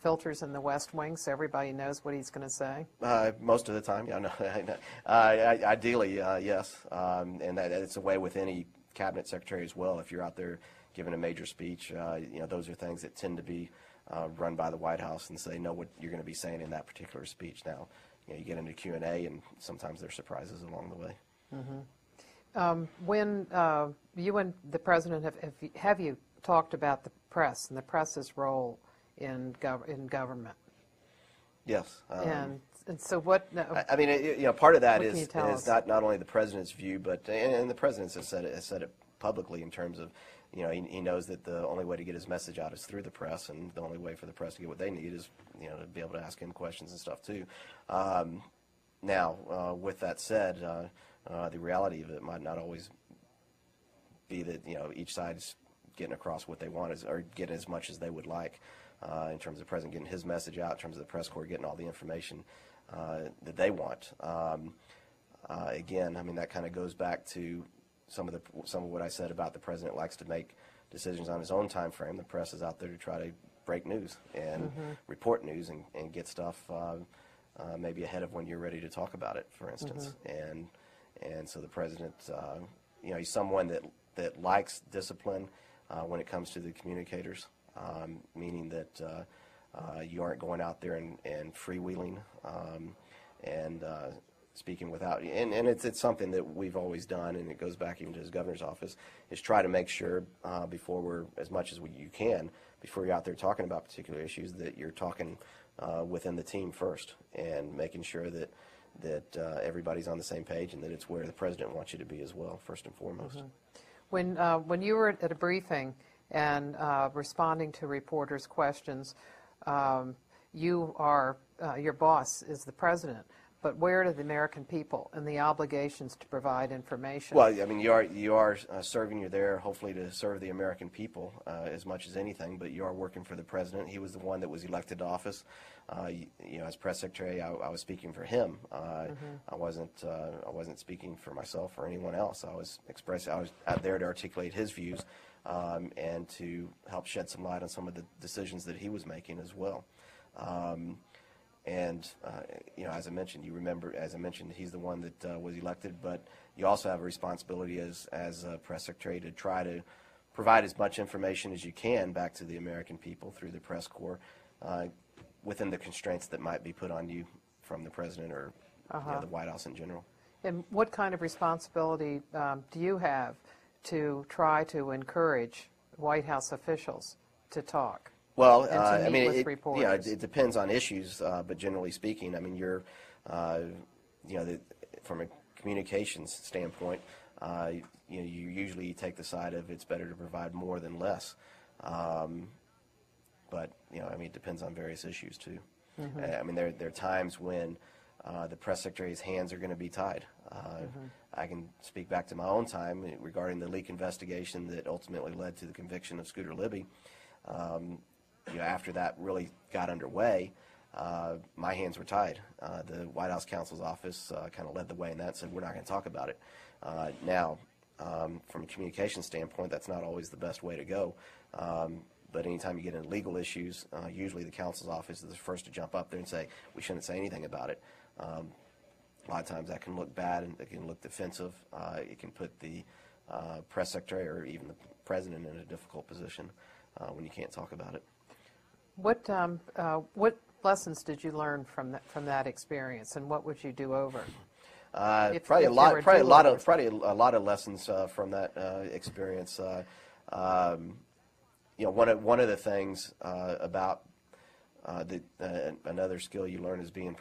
filters in the West Wing, so everybody knows what he's going to say? Most of the time, yeah. No, ideally, yes, and it's a way with any cabinet secretary as well. If you're out there giving a major speech, you know, those are things that tend to be run by the White House, and so they know what you're going to be saying in that particular speech. Now, you know, you get into Q&A, and sometimes there's surprises along the way. When you and the president have you talked about the press and the press's role in government? Yes. And so what? I mean, you know, part of that is not only the president's view, but and the president has said it publicly in terms of, you know, he knows that the only way to get his message out is through the press, and the only way for the press to get what they need is, you know, to be able to ask him questions and stuff too. Now, with that said, the reality of it might not always be that, you know, each side's getting across what they want or getting as much as they would like, in terms of the president getting his message out, in terms of the press corps getting all the information that they want. Again, I mean, that kind of goes back to some of what I said about the president likes to make decisions on his own time frame. The press is out there to try to break news and report news and get stuff maybe ahead of when you're ready to talk about it, for instance. And so the president, you know, he's someone that likes discipline when it comes to the communicators, meaning that you aren't going out there and freewheeling and speaking without, and it's something that we've always done, and it goes back even to his governor's office, is try to make sure as much as you can, before you're out there talking about particular issues, that you're talking within the team first, and making sure that everybody's on the same page, and that it's where the president wants you to be as well, first and foremost. When you were at a briefing and responding to reporters' questions, your boss is the president. But where are the American people and the obligations to provide information? Well, I mean, you are serving. You're there, hopefully, to serve the American people as much as anything. But you are working for the president. He was the one that was elected to office. You know, as press secretary, I was speaking for him. I wasn't speaking for myself or anyone else. I was out there to articulate his views and to help shed some light on some of the decisions that he was making as well. You know, as I mentioned, he's the one that was elected, but you also have a responsibility as a press secretary to try to provide as much information as you can back to the American people through the press corps, within the constraints that might be put on you from the president or you know, the White House in general. And what kind of responsibility do you have to try to encourage White House officials to talk? Well, I mean, it depends on issues, but generally speaking, I mean, you're, you know, from a communications standpoint, you know, you usually take the side of it's better to provide more than less. but I mean, it depends on various issues too. I mean, there are times when the press secretary's hands are going to be tied. I can speak back to my own time regarding the leak investigation that ultimately led to the conviction of Scooter Libby. After that really got underway, my hands were tied. The White House counsel's office kind of led the way in that and said, we're not going to talk about it. Now, from a communication standpoint, that's not always the best way to go. But anytime you get into legal issues, usually the counsel's office is the first to jump up there and say, we shouldn't say anything about it. A lot of times that can look bad and it can look defensive. It can put the press secretary or even the president in a difficult position when you can't talk about it. What lessons did you learn from that experience, and what would you do over? Probably a lot of lessons from that experience. One of the things about another skill you learn is being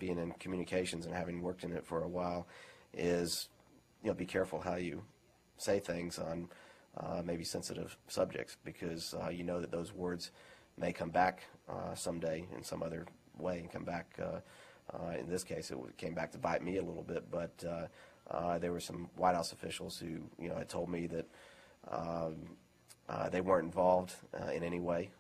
in communications and having worked in it for a while is be careful how you say things on maybe sensitive subjects, because you know that those words may come back someday in some other way and come back. In this case, it came back to bite me a little bit, but there were some White House officials who had told me that they weren't involved in any way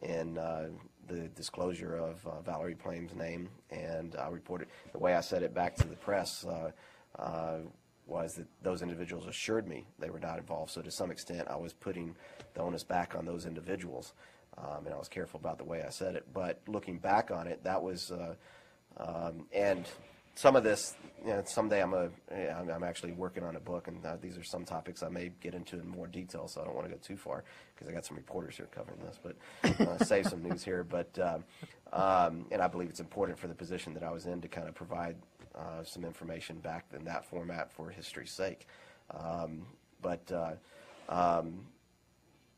in the disclosure of Valerie Plame's name, and I reported. The way I said it back to the press was that those individuals assured me they were not involved. So to some extent, I was putting the onus back on those individuals, and I was careful about the way I said it. But looking back on it, that was, and some of this, someday I'm actually working on a book, and these are some topics I may get into in more detail, so I don't want to go too far because I got some reporters here covering this, but save some news here. But and I believe it's important for the position that I was in to kind of provide some information back in that format for history's sake.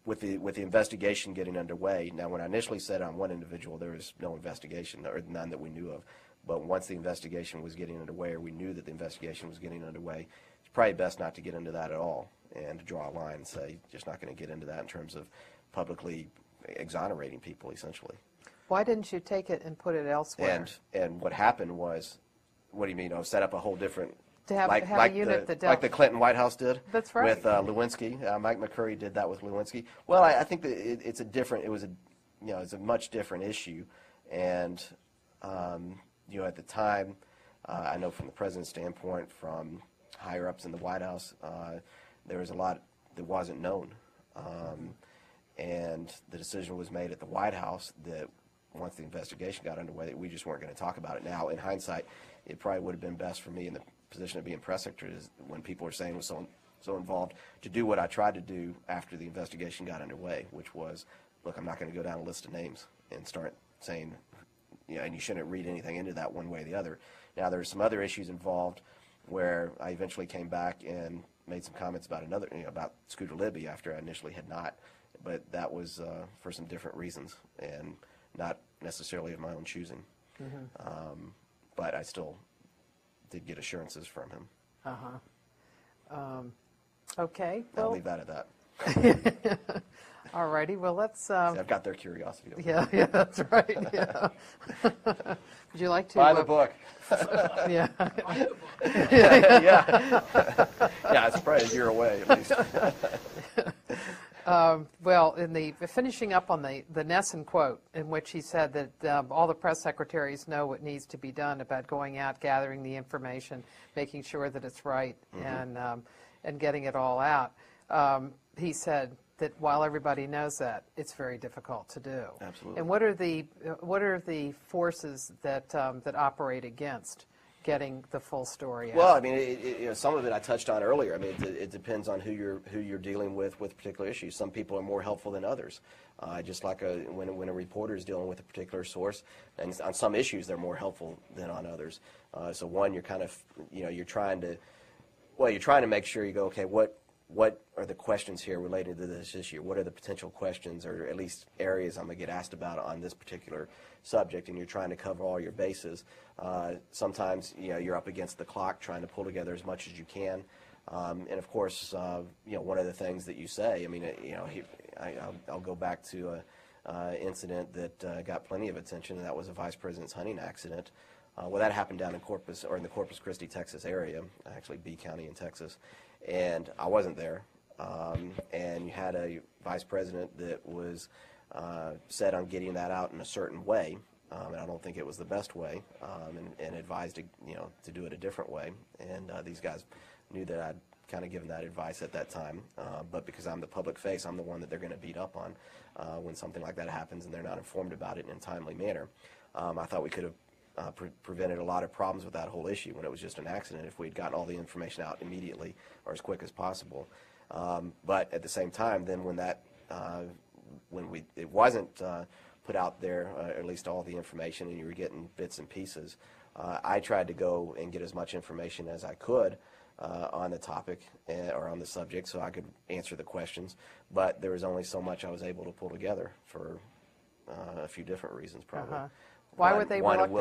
With the investigation getting underway, now when I initially said on one individual, there was no investigation, or none that we knew of. But once the investigation was getting underway, or we knew that the investigation was getting underway, it's probably best not to get into that at all and to draw a line and say, just not going to get into that in terms of publicly exonerating people, essentially. Why didn't you take it and put it elsewhere? And what happened was, what do you mean? Set up a whole different, to have a unit that dealt, like the Clinton White House did. That's right. With Lewinsky. Mike McCurry did that with Lewinsky. Well, I think that it's a much different issue, and at the time, I know from the president's standpoint, from higher ups in the White House, there was a lot that wasn't known, and the decision was made at the White House that once the investigation got underway, that we just weren't going to talk about it. Now, in hindsight, it probably would have been best for me in the position of being press secretary, is when people are saying was so involved, to do what I tried to do after the investigation got underway, which was, look, I'm not going to go down a list of names and start saying, and you shouldn't read anything into that one way or the other. Now, there's some other issues involved where I eventually came back and made some comments about about Scooter Libby after I initially had not, but that was for some different reasons and not necessarily of my own choosing. But I still did get assurances from him. Okay. I'll leave that at that. All righty. Well, let's. See, I've got their curiosity. Yeah, that's right. Yeah. Would you like to buy the book? Yeah. Yeah. Yeah, it's probably a year away at least. Well, in the finishing up on the Nesson quote, in which he said that all the press secretaries know what needs to be done about going out, gathering the information, making sure that it's right, and getting it all out. He said that while everybody knows that, it's very difficult to do. Absolutely. And what are the forces that operate against getting the full story out? Well, I mean, some of it I touched on earlier. I mean, it depends on who you're dealing with particular issues. Some people are more helpful than others. Just like when a reporter is dealing with a particular source, and on some issues they're more helpful than on others. So one, you're kind of, you're trying to make sure you go, okay, what are the questions here related to this issue? What are the potential questions, or at least areas I'm going to get asked about on this particular subject? And you're trying to cover all your bases. Sometimes, you're up against the clock trying to pull together as much as you can. And of course, one of the things that you say, I mean, I'll go back to an incident that got plenty of attention, and that was a vice president's hunting accident. Well, that happened down in Corpus, or in the Corpus Christi, Texas area, actually B County in Texas, and I wasn't there. And you had a vice president that was set on getting that out in a certain way, and I don't think it was the best way, and advised to do it a different way. And these guys knew that I'd kind of given that advice at that time, but because I'm the public face, I'm the one that they're going to beat up on when something like that happens and they're not informed about it in a timely manner. I thought we could have prevented a lot of problems with that whole issue when it was just an accident if we'd gotten all the information out immediately or as quick as possible. But at the same time, then when it wasn't put out there, at least all the information, and you were getting bits and pieces, I tried to go and get as much information as I could on the topic or on the subject so I could answer the questions, but there was only so much I was able to pull together for a few different reasons, probably. Why were they reluctant?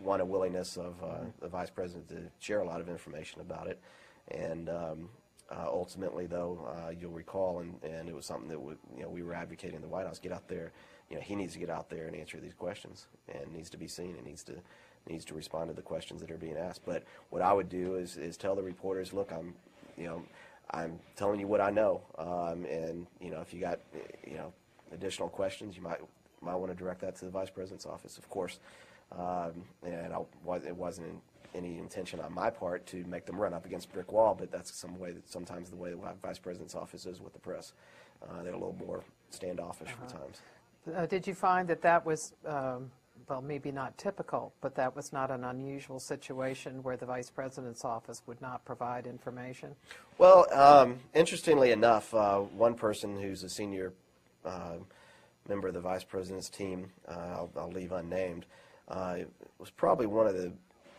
One, a willingness of the vice president to share a lot of information about it, and ultimately, though, you'll recall, and it was something that we were advocating in the White House, get out there. He needs to get out there and answer these questions, and needs to be seen, and needs to respond to the questions that are being asked. But what I would do is tell the reporters, look, I'm telling you what I know, and if you got additional questions, you might want to direct that to the vice president's office, of course. And it wasn't any intention on my part to make them run up against a brick wall, but that's sometimes the way the vice president's office is with the press. They're a little more standoffish at times. Did you find that was, well, maybe not typical, but that was not an unusual situation where the vice president's office would not provide information? Well, interestingly enough, one person who's a senior member of the vice president's team, I'll leave unnamed, was probably one of the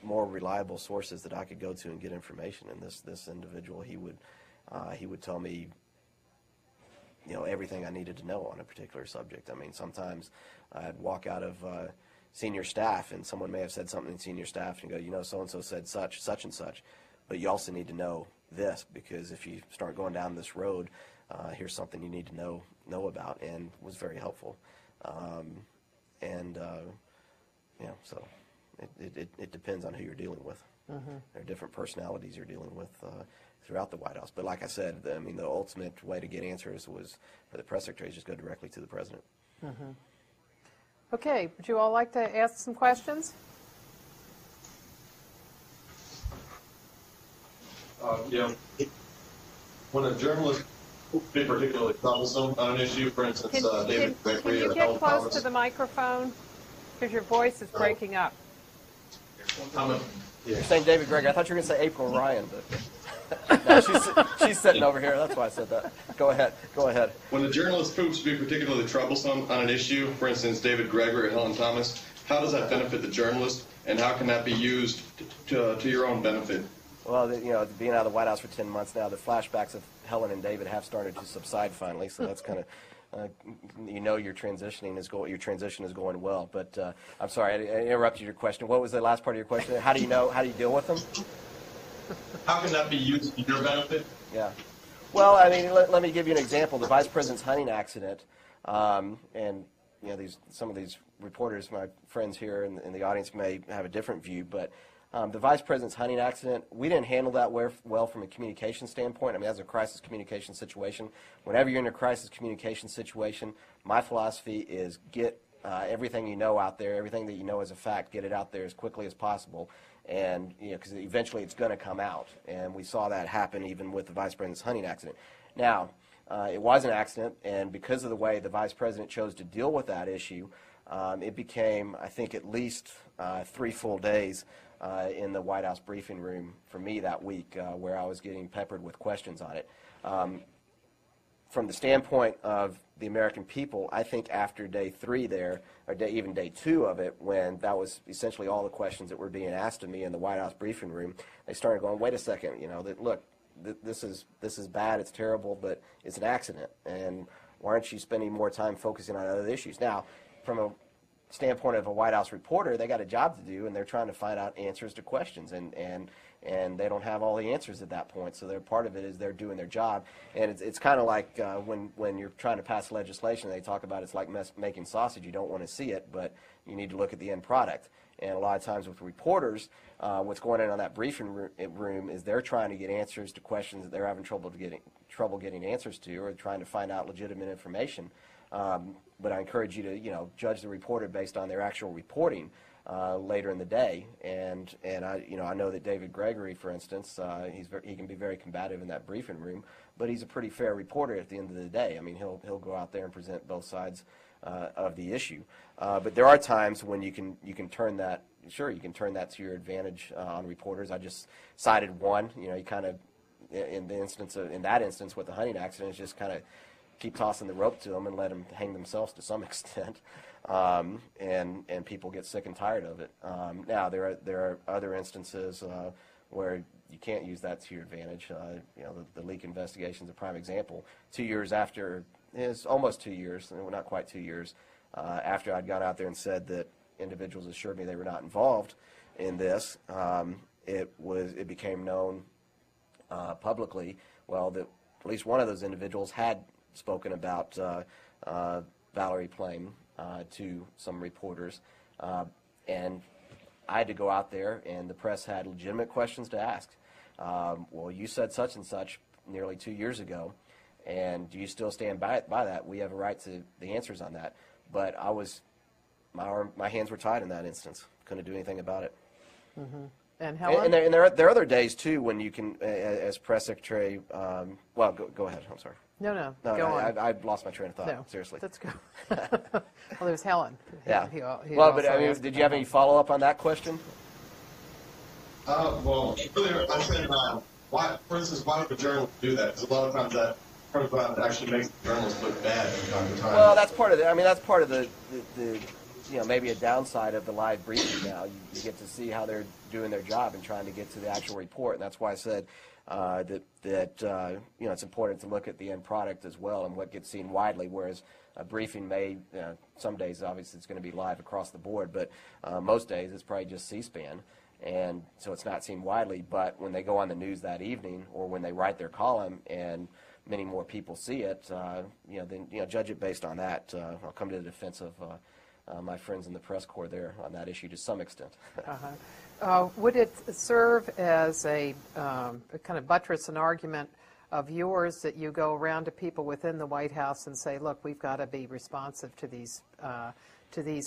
more reliable sources that I could go to and get information. And this individual, he would tell me, everything I needed to know on a particular subject. I mean, sometimes I'd walk out of senior staff, and someone may have said something in senior staff, and go, so and so said such and such, but you also need to know this, because if you start going down this road, here's something you need to know about, and was very helpful. So it depends on who you're dealing with. Mm-hmm. There are different personalities you're dealing with throughout the White House. But like I said, the ultimate way to get answers was for the press secretary to just go directly to the president. Mm-hmm. Okay, would you all like to ask some questions? Yeah. When a journalist be particularly troublesome on an issue, for instance, David Gregory. Can you get close to the microphone? Because your voice is breaking up. You're saying David Gregory. I thought you were going to say April Ryan, but no, she's sitting over here. That's why I said that. Go ahead. When a journalist proves to be particularly troublesome on an issue, for instance, David Gregory or Helen Thomas, how does that benefit the journalist, and how can that be used to your own benefit? Well, being out of the White House for 10 months now, the flashbacks of Helen and David have started to subside finally. So that's kind of, your transition is going well. But I'm sorry, I interrupted your question. What was the last part of your question? How do you deal with them? How can that be used to your benefit? Yeah. Well, let me give you an example. The vice president's hunting accident, and some of these reporters, my friends here in the audience, may have a different view, but the vice president's hunting accident, we didn't handle that well from a communication standpoint. That's a crisis communication situation. Whenever you're in a crisis communication situation, my philosophy is get everything you know out there, everything that you know as a fact, get it out there as quickly as possible. And, because eventually it's going to come out. And we saw that happen even with the vice president's hunting accident. Now, it was an accident, and because of the way the vice president chose to deal with that issue, it became, I think, at least 3 full days in the White House briefing room for me that week, where I was getting peppered with questions on it. From the standpoint of the American people, I think after day 3 there, or even day 2 of it, when that was essentially all the questions that were being asked of me in the White House briefing room, they started going, wait a second, look, this is bad, it's terrible, but it's an accident, and why aren't you spending more time focusing on other issues? Now, from a standpoint of a White House reporter, they got a job to do, and they're trying to find out answers to questions, and they don't have all the answers at that point. So part of it is they're doing their job, and it's kind of like when you're trying to pass legislation, they talk about it's like making sausage. You don't want to see it, but you need to look at the end product. And a lot of times with reporters, what's going on that briefing room is they're trying to get answers to questions that they're having trouble getting answers to, or trying to find out legitimate information. But I encourage you to, judge the reporter based on their actual reporting later in the day. And I know that David Gregory, for instance, he can be very combative in that briefing room, but he's a pretty fair reporter at the end of the day. I mean, he'll go out there and present both sides of the issue. But there are times when you can turn that. Sure, you can turn that to your advantage on reporters. I just cited one. You kind of in that instance with the hunting accident, is just kind of keep tossing the rope to them and let them hang themselves to some extent, and people get sick and tired of it. Now there are other instances where you can't use that to your advantage. The leak investigation is a prime example. 2 years after, it's almost 2 years, not quite 2 years, after I'd gone out there and said that individuals assured me they were not involved in this, it became known publicly, well, that at least one of those individuals had spoken about Valerie Plame to some reporters, and I had to go out there, and the press had legitimate questions to ask. Well, you said such and such nearly 2 years ago, and do you still stand by that? We have a right to the answers on that. But my hands were tied in that instance. Couldn't do anything about it. Mm-hmm. And Helen? And there are other days too when you can, as press secretary. Well, go ahead. I'm sorry. No, go on. I lost my train of thought. No, Seriously. Let's go. Well, there's Helen. Yeah. But I mean, did you have any follow up on that question? Well, earlier I said, why, for instance, why would a journalist do that? Because a lot of times that actually makes the journalists look bad from time to time. Well, that's part of it. I mean, that's part of the maybe a downside of the live briefing now. You get to see how they're doing their job and trying to get to the actual report. And that's why I said that it's important to look at the end product as well and what gets seen widely, whereas a briefing may, some days obviously it's going to be live across the board, but most days it's probably just C-SPAN. And so it's not seen widely, but when they go on the news that evening or when they write their column and many more people see it, then judge it based on that. I'll come to the defense of my friends in the press corps there on that issue to some extent. Would it serve as a kind of buttress an argument of yours that you go around to people within the White House and say, look, we've got to be responsive to these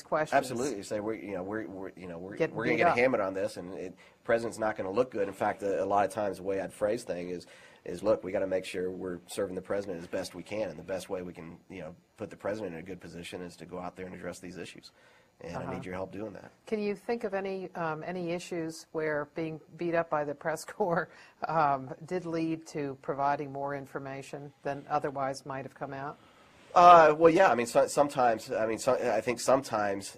questions? Absolutely. Say we're going to get hammered on this, and the president's not going to look good. In fact, a lot of times the way I'd phrase things is look, we got to make sure we're serving the president as best we can, and the best way we can put the president in a good position is to go out there and address these issues. And I need your help doing that. Can you think of any issues where being beat up by the press corps did lead to providing more information than otherwise might have come out? Well, yeah. I mean, sometimes. I think sometimes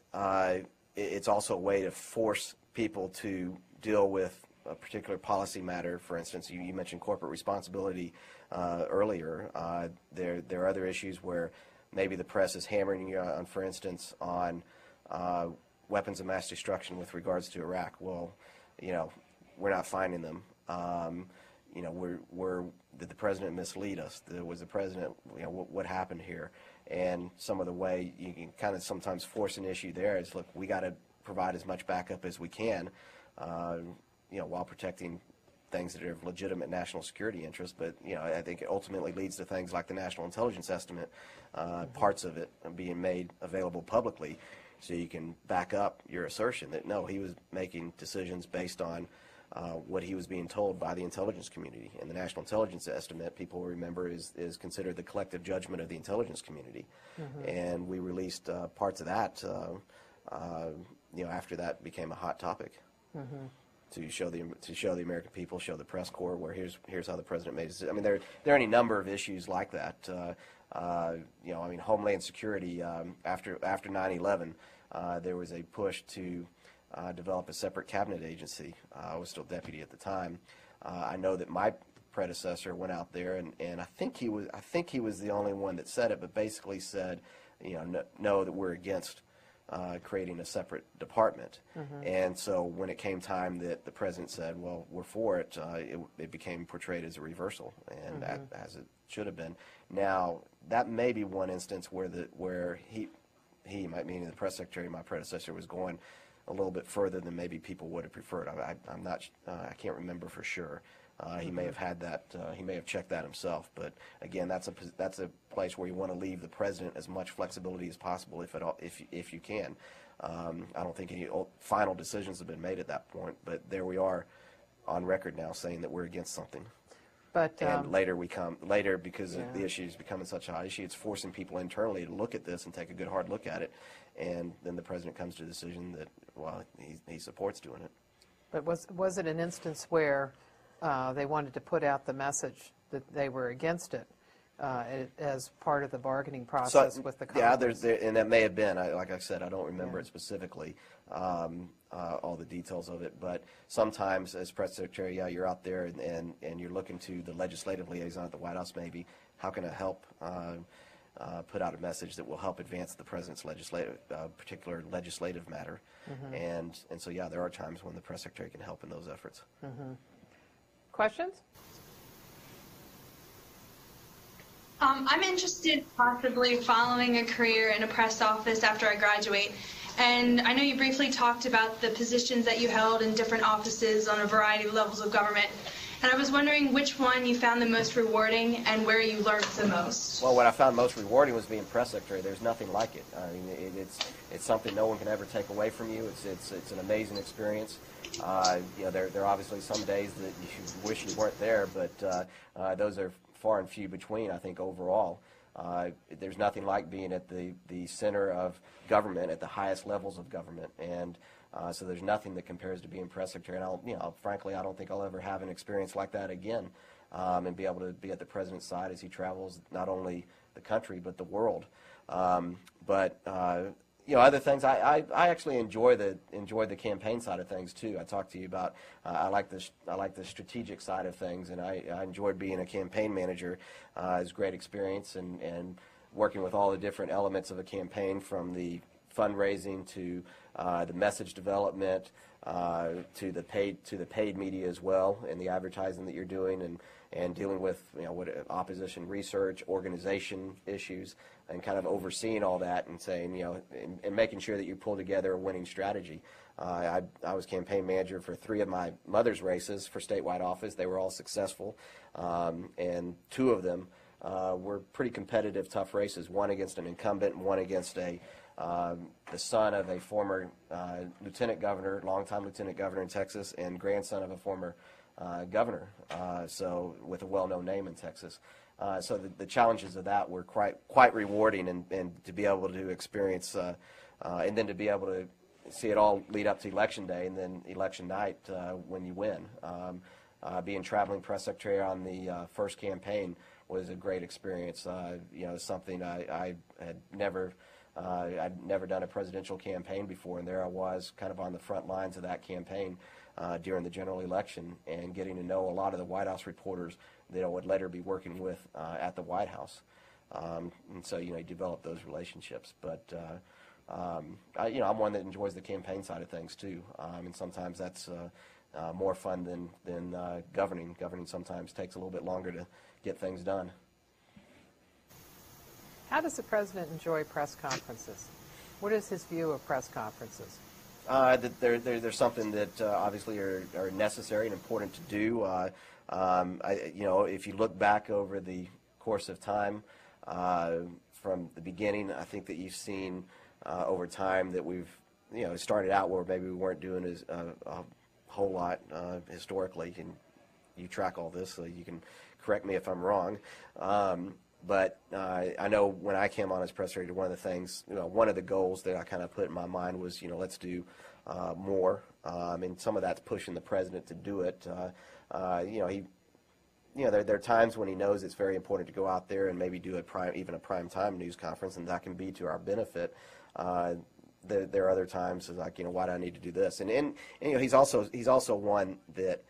it's also a way to force people to deal with a particular policy matter. For instance, you mentioned corporate responsibility earlier. There are other issues where maybe the press is hammering you on, for instance, on weapons of mass destruction with regards to Iraq. Well, we're not finding them. Did the president mislead us? Was the president, what happened here? And some of the way you can kind of sometimes force an issue there is, look, we got to provide as much backup as we can, while protecting things that are of legitimate national security interest. But, I think it ultimately leads to things like the National Intelligence Estimate, parts of it being made available publicly, so you can back up your assertion that, no, he was making decisions based on what he was being told by the intelligence community. And the National Intelligence Estimate, people remember, is considered the collective judgment of the intelligence community. Mm-hmm. And we released parts of that, after that became a hot topic. Mm-hmm. To show the American people, show the press corps, where here's how the president made it. I mean, there are any number of issues like that. Homeland Security, after 9/11, there was a push to develop a separate cabinet agency. I was still deputy at the time. I know that my predecessor went out there, and I think he was the only one that said it, but basically said, know that we're against creating a separate department. And so when it came time that the president said, well, we're for it, it became portrayed as a reversal, and as it should have been. Now, that may be one instance where he, meaning the press secretary, my predecessor, was going a little bit further than maybe people would have preferred. I'm not, I can't remember for sure. He may have had that. He may have checked that himself. But again, that's a place where you want to leave the president as much flexibility as possible, if you can. I don't think any final decisions have been made at that point. But there we are, on record now, saying that we're against something. But and later because the issue is becoming such a hot issue, it's forcing people internally to look at this and take a good hard look at it. And then the president comes to the decision that, well, he supports doing it. But was it an instance where they wanted to put out the message that they were against it as part of the bargaining process with the Congress? Yeah, and that may have been. Like I said, I don't remember it specifically, all the details of it. But sometimes, as press secretary, you're out there and you're looking to the legislative liaison at the White House. Maybe how can I help put out a message that will help advance the president's particular legislative matter? And so there are times when the press secretary can help in those efforts. Questions? I'm interested possibly following a career in a press office after I graduate. And I know you briefly talked about the positions that you held in different offices on a variety of levels of government. And I was wondering which one you found the most rewarding and where you learned the most. Well, what I found most rewarding was being press secretary. There's nothing like it. I mean, it's something no one can ever take away from you. It's an amazing experience. There are obviously some days that you wish you weren't there, but those are far and few between, I think, overall. There's nothing like being at the center of government, at the highest levels of government, and so there's nothing that compares to being press secretary. And frankly, I don't think I'll ever have an experience like that again, and be able to be at the president's side as he travels not only the country but the world. Other things, I actually enjoy the campaign side of things too. I talked to you about I like the strategic side of things, and I enjoyed being a campaign manager. It's a great experience, and working with all the different elements of a campaign, from the fundraising to the message development to the paid media as well, and the advertising that you're doing, and dealing with opposition research, organization issues, and kind of overseeing all that and saying, and making sure that you pull together a winning strategy. I was campaign manager for 3 of my mother's races for statewide office. They were all successful, and 2 of them were pretty competitive, tough races. One against an incumbent, and one against the son of a former lieutenant governor, longtime lieutenant governor in Texas, and grandson of a former governor, so with a well-known name in Texas. So the challenges of that were quite rewarding, and to be able to experience, and then to be able to see it all lead up to election day, and then election night when you win. Being traveling press secretary on the first campaign was a great experience. Something I had never. I'd never done a presidential campaign before, and there I was, kind of on the front lines of that campaign during the general election, and getting to know a lot of the White House reporters that I would later be working with at the White House. And so, you develop those relationships. But, I'm one that enjoys the campaign side of things, too. And sometimes that's more fun than governing. Governing sometimes takes a little bit longer to get things done. How does the president enjoy press conferences? What is his view of press conferences? There's something that obviously are necessary and important to do. If you look back over the course of time, from the beginning, I think that you've seen over time that we've, started out where maybe we weren't doing a whole lot historically, and you track all this, so you can correct me if I'm wrong. But I know when I came on as press secretary, one of the things, one of the goals that I kind of put in my mind was, let's do more. And some of that's pushing the president to do it. There are times when he knows it's very important to go out there and maybe do even a prime time news conference, and that can be to our benefit. There are other times like, why do I need to do this? And he's also one that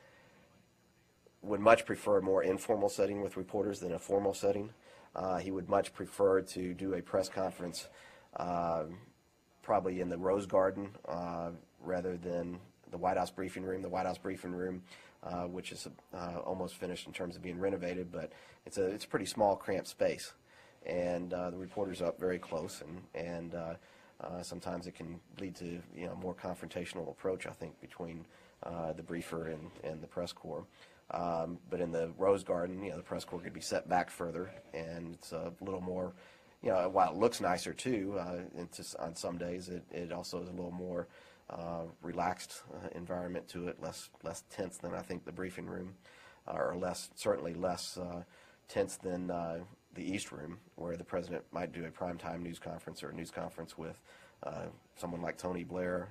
would much prefer a more informal setting with reporters than a formal setting. He would much prefer to do a press conference probably in the Rose Garden rather than the White House briefing room. The White House briefing room, which is almost finished in terms of being renovated, but it's a pretty small, cramped space, and the reporters are up very close, and sometimes it can lead to a more confrontational approach, I think, between the briefer and the press corps. But in the Rose Garden, the press corps could be set back further, and it's a little more, while it looks nicer too, on some days, it also is a little more relaxed environment to it, less tense than I think the briefing room, or certainly less tense than the East Room, where the president might do a primetime news conference or a news conference with someone like Tony Blair,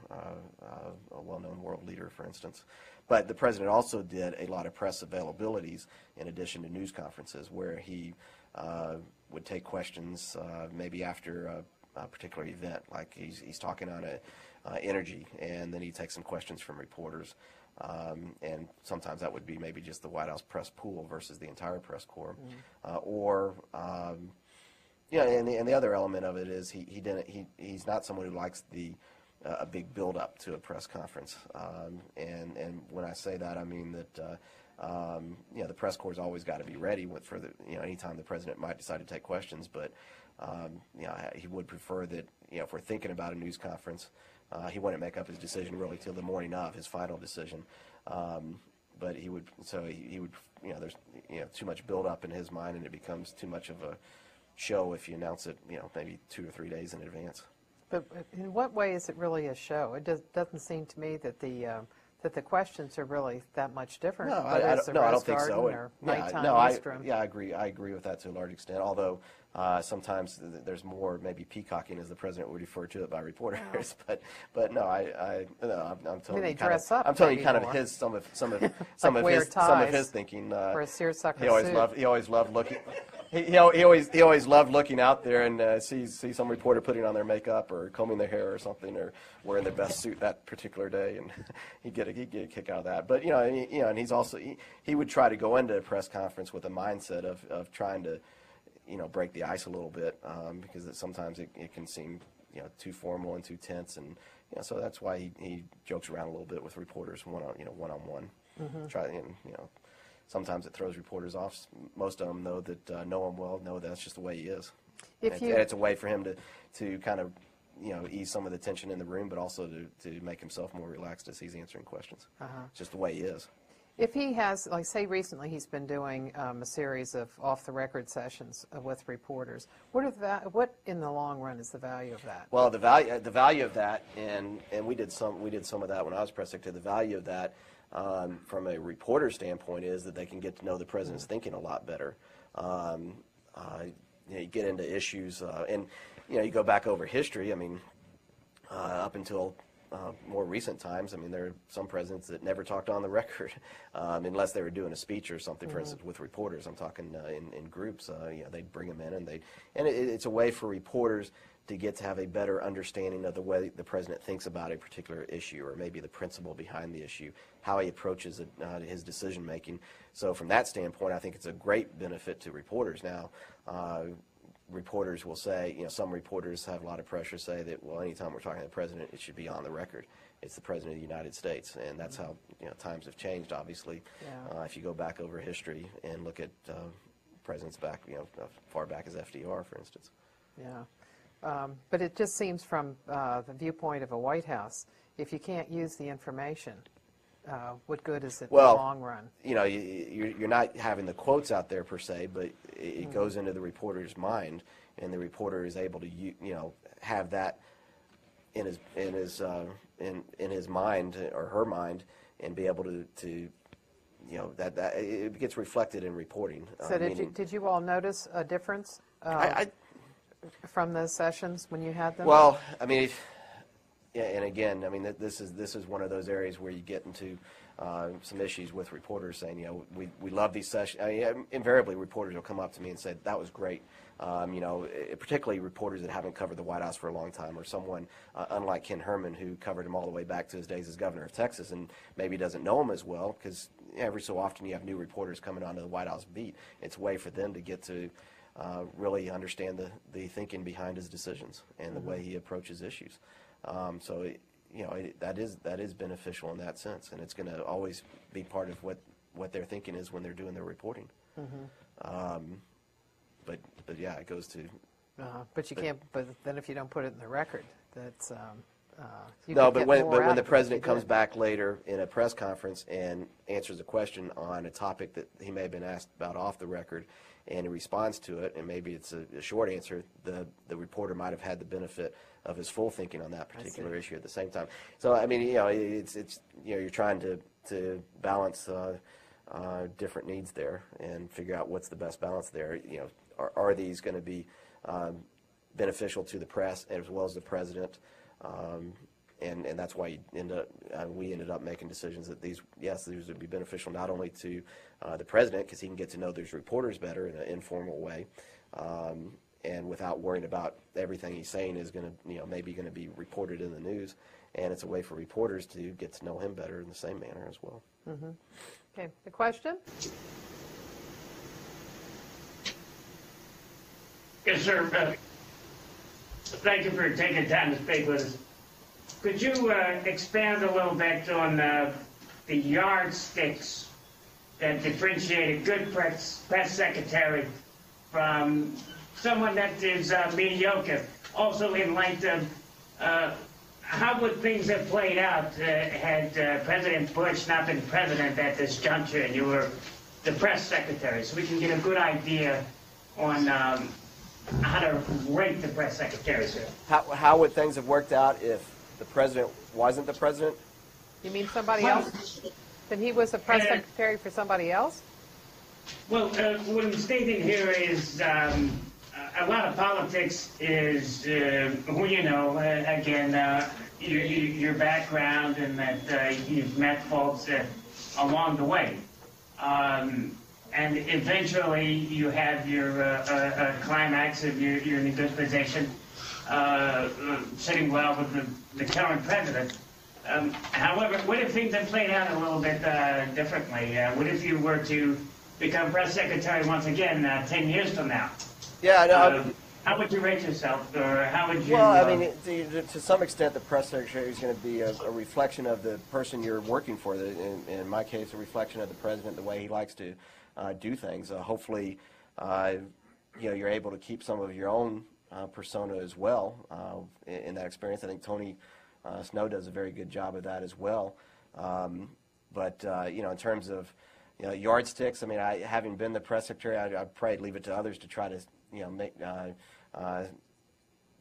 a well-known world leader, for instance. But the president also did a lot of press availabilities in addition to news conferences, where he would take questions maybe after a particular event, like he's talking on energy, and then he'd take some questions from reporters. And sometimes that would be maybe just the White House press pool versus the entire press corps, and the other element of it is he's not someone who likes a big build up to a press conference, and when I say that, I mean that the press corps has always got to be ready for anytime the president might decide to take questions, but he would prefer that if we're thinking about a news conference, he wouldn't make up his decision really till the morning of his final decision, but he would there's too much build up in his mind, and it becomes too much of a show if you announce it maybe 2 or 3 days in advance. But in what way is it really a show? It doesn't seem to me that the questions are really that much different. No, I don't think so. Or nighttime newsroom. I agree with that to a large extent. Although sometimes there's more maybe peacocking, as the president would refer to it, by reporters. But no, I'm telling you, dress up. I'm telling you, kind more. of some of his thinking. For a seersucker he always loved looking. He always loved looking out there and see some reporter putting on their makeup or combing their hair or something, or wearing their best suit that particular day, and he'd get a kick out of that. But and he's also he would try to go into a press conference with a mindset of trying to break the ice a little bit, because sometimes it can seem too formal and too tense, and so that's why he jokes around a little bit with reporters one on one. Sometimes it throws reporters off. Most of them know him well, know that's just the way he is. And it's a way for him to kind of ease some of the tension in the room, but also to make himself more relaxed as he's answering questions. It's just the way he is. If he has, like, say recently he's been doing a series of off-the-record sessions with reporters, what in the long run is the value of that? Well, the value of that, and we did some of that when I was press secretary. The value of that, from a reporter standpoint, is that they can get to know the president's thinking a lot better. You get into issues, and you go back over history. I mean, up until more recent times, I mean, there are some presidents that never talked on the record unless they were doing a speech or something. For instance, with reporters, I'm talking in groups. They'd bring them in, and it's a way for reporters to get to have a better understanding of the way the president thinks about a particular issue, or maybe the principle behind the issue, how he approaches his decision making. So from that standpoint, I think it's a great benefit to reporters. Now, reporters will say, some reporters have a lot of pressure, say that, well, anytime we're talking to the president, it should be on the record. It's the president of the United States, and that's how times have changed, obviously. Yeah. If you go back over history and look at presidents back, far back as FDR, for instance. Yeah. But it just seems from the viewpoint of a White House, if you can't use the information, what good is it in the long run? You're not having the quotes out there per se, but it goes into the reporter's mind, and the reporter is able to have that in his mind or her mind, and be able to that it gets reflected in reporting. So did you all notice a difference from the sessions when you had them? Well, I mean, and again, I mean, this is one of those areas where you get into some issues with reporters saying, we love these sessions. I mean, invariably, reporters will come up to me and say, that was great. Particularly reporters that haven't covered the White House for a long time, or someone unlike Ken Herman, who covered him all the way back to his days as governor of Texas, and maybe doesn't know him as well, because every so often you have new reporters coming onto the White House beat. It's a way for them to get to really understand the thinking behind his decisions and the way he approaches issues. So that is beneficial in that sense, and it's going to always be part of what their thinking is when they're doing their reporting. But yeah, it goes to. But you can't. But then if you don't put it in the record, that's. No, but when the president comes back later in a press conference and answers a question on a topic that he may have been asked about off the record, and he responds to it, and maybe it's a short answer, the reporter might have had the benefit of his full thinking on that particular issue at the same time. So I mean, it's you're trying to balance different needs there and figure out what's the best balance there. Are these going to be beneficial to the press as well as the president? And that's why we ended up making decisions that these would be beneficial not only to the president, because he can get to know those reporters better in an informal way, and without worrying about everything he's saying is going to maybe going to be reported in the news, and it's a way for reporters to get to know him better in the same manner as well. Okay, the question? Yes, sir. Thank you for taking time to speak with us. Could you expand a little bit on the yardsticks that differentiate a good press secretary from someone that is mediocre? Also, in light of how would things have played out had President Bush not been president at this juncture and you were the press secretary, so we can get a good idea on how to rate the press secretaries here. How would things have worked out if the president wasn't the president? You mean somebody else? Then he was a press secretary for somebody else? Well, what I'm stating here is a lot of politics is, again, your background and that you've met folks along the way. And eventually you have your climax of you're in a good position, sitting well with the current president. However, what if things had played out a little bit differently? What if you were to become press secretary once again 10 years from now? Yeah, no. How would you rate yourself, or how would you? Well, I mean, to some extent, the press secretary is going to be a reflection of the person you're working for. In my case, a reflection of the president, the way he likes to do things. Hopefully, you're able to keep some of your own persona as well in that experience. I think Tony Snow does a very good job of that as well. But in terms of yardsticks, I mean, having been the press secretary, I'd probably leave it to others to try to make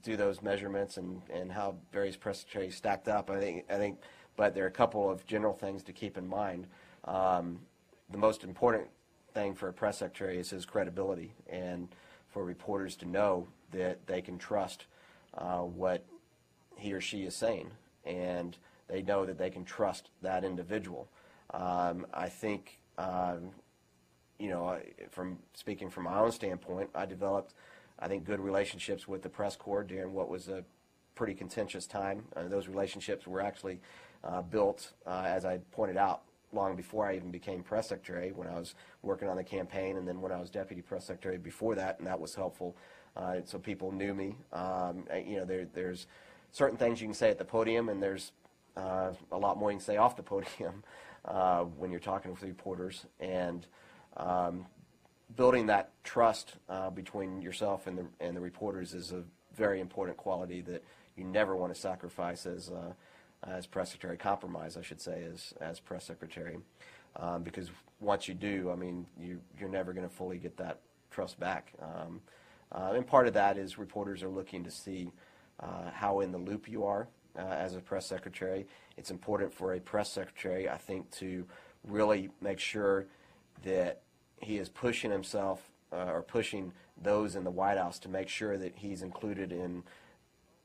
do those measurements and how various press secretaries stacked up. I think, but there are a couple of general things to keep in mind. The most important thing for a press secretary is his credibility, and for reporters to know that they can trust what he or she is saying, and they know that they can trust that individual. I think, from speaking from my own standpoint, I developed, I think, good relationships with the press corps during what was a pretty contentious time. Those relationships were actually built, as I pointed out, long before I even became press secretary, when I was working on the campaign, and then when I was deputy press secretary before that, and that was helpful. So people knew me. There's certain things you can say at the podium, and there's a lot more you can say off the podium when you're talking with reporters. And building that trust between yourself and the reporters is a very important quality that you never want to sacrifice as press secretary, compromise, I should say, as press secretary, because once you do, I mean, you're never going to fully get that trust back. And part of that is reporters are looking to see how in the loop you are as a press secretary. It's important for a press secretary, I think, to really make sure that he is pushing himself or pushing those in the White House to make sure that he's included in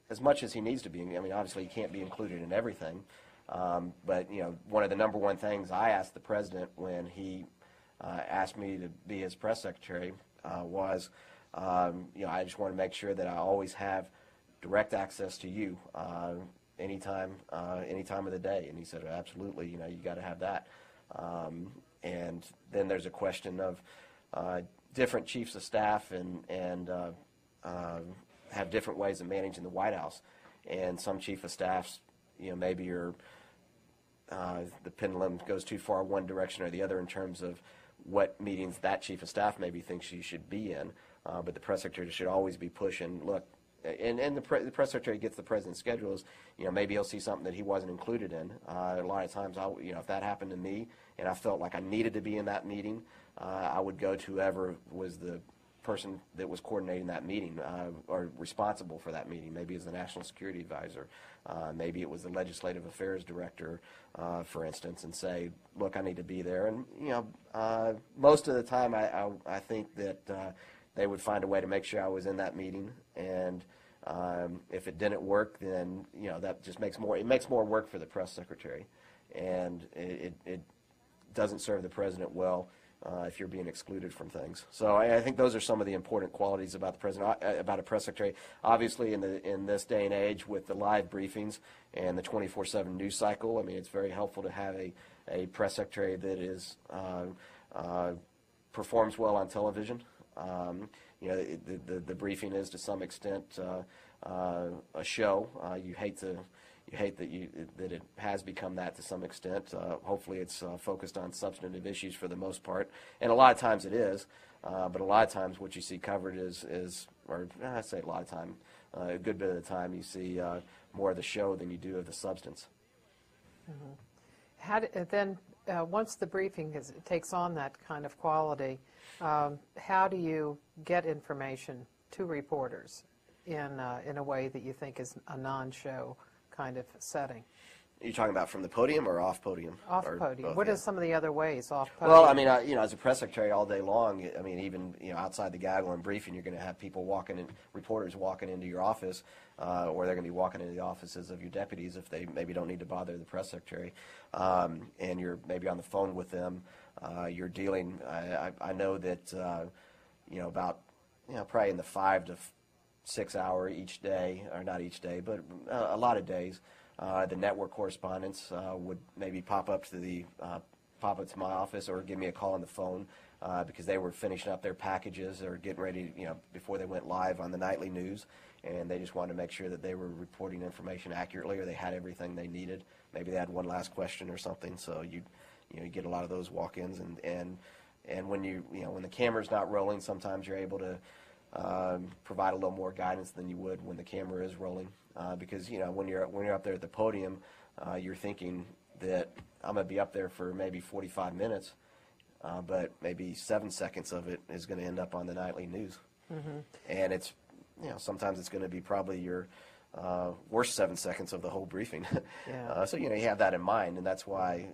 as much as he needs to be. I mean, obviously, he can't be included in everything. But, one of the number one things I asked the president when he asked me to be his press secretary was, I just want to make sure that I always have direct access to you anytime of the day. And he said, absolutely, you got to have that. And then there's a question of different chiefs of staff and have different ways of managing the White House. and some chief of staffs, maybe you're the pendulum goes too far one direction or the other in terms of what meetings that chief of staff maybe thinks you should be in. But the press secretary should always be pushing, look, and the press secretary gets the president's schedules, maybe he'll see something that he wasn't included in. A lot of times, if that happened to me and I felt like I needed to be in that meeting, I would go to whoever was the person that was coordinating that meeting or responsible for that meeting. Maybe it was the National Security Advisor. Maybe it was the Legislative Affairs Director, for instance, and say, look, I need to be there. And, most of the time I think that they would find a way to make sure I was in that meeting. And if it didn't work, then, that just makes more work for the press secretary. And it doesn't serve the president well if you're being excluded from things. So I think those are some of the important qualities about the president, about a press secretary. Obviously, in this day and age with the live briefings and the 24/7 news cycle, I mean, it's very helpful to have a press secretary that is performs well on television. The briefing is to some extent a show. You hate that it has become that to some extent. Hopefully it's focused on substantive issues for the most part, and a lot of times it is, but a lot of times what you see covered or I say a lot of time, a good bit of the time you see more of the show than you do of the substance. Mm-hmm. Once the briefing takes on that kind of quality, how do you get information to reporters in a way that you think is a non-show kind of setting? Are you talking about from the podium or off podium? Off podium. What are some of the other ways off podium? Well, I mean, as a press secretary all day long, I mean, even outside the gaggle and briefing, you're going to have people reporters walking into your office, or they're going to be walking into the offices of your deputies if they maybe don't need to bother the press secretary, and you're maybe on the phone with them. You're dealing. I know that about probably in the 5 to 6 hour each day, or not each day, but a lot of days. The network correspondents would maybe pop up to my office or give me a call on the phone because they were finishing up their packages or getting ready, before they went live on the nightly news, and they just wanted to make sure that they were reporting information accurately or they had everything they needed. Maybe they had one last question or something, so you get a lot of those walk-ins, and when when the camera's not rolling, sometimes you're able to provide a little more guidance than you would when the camera is rolling. Because when you're up there at the podium, you're thinking that I'm going to be up there for maybe 45 minutes, but maybe 7 seconds of it is going to end up on the nightly news. Mm-hmm. And it's sometimes it's going to be probably your worst 7 seconds of the whole briefing. Yeah. So you have that in mind, and that's why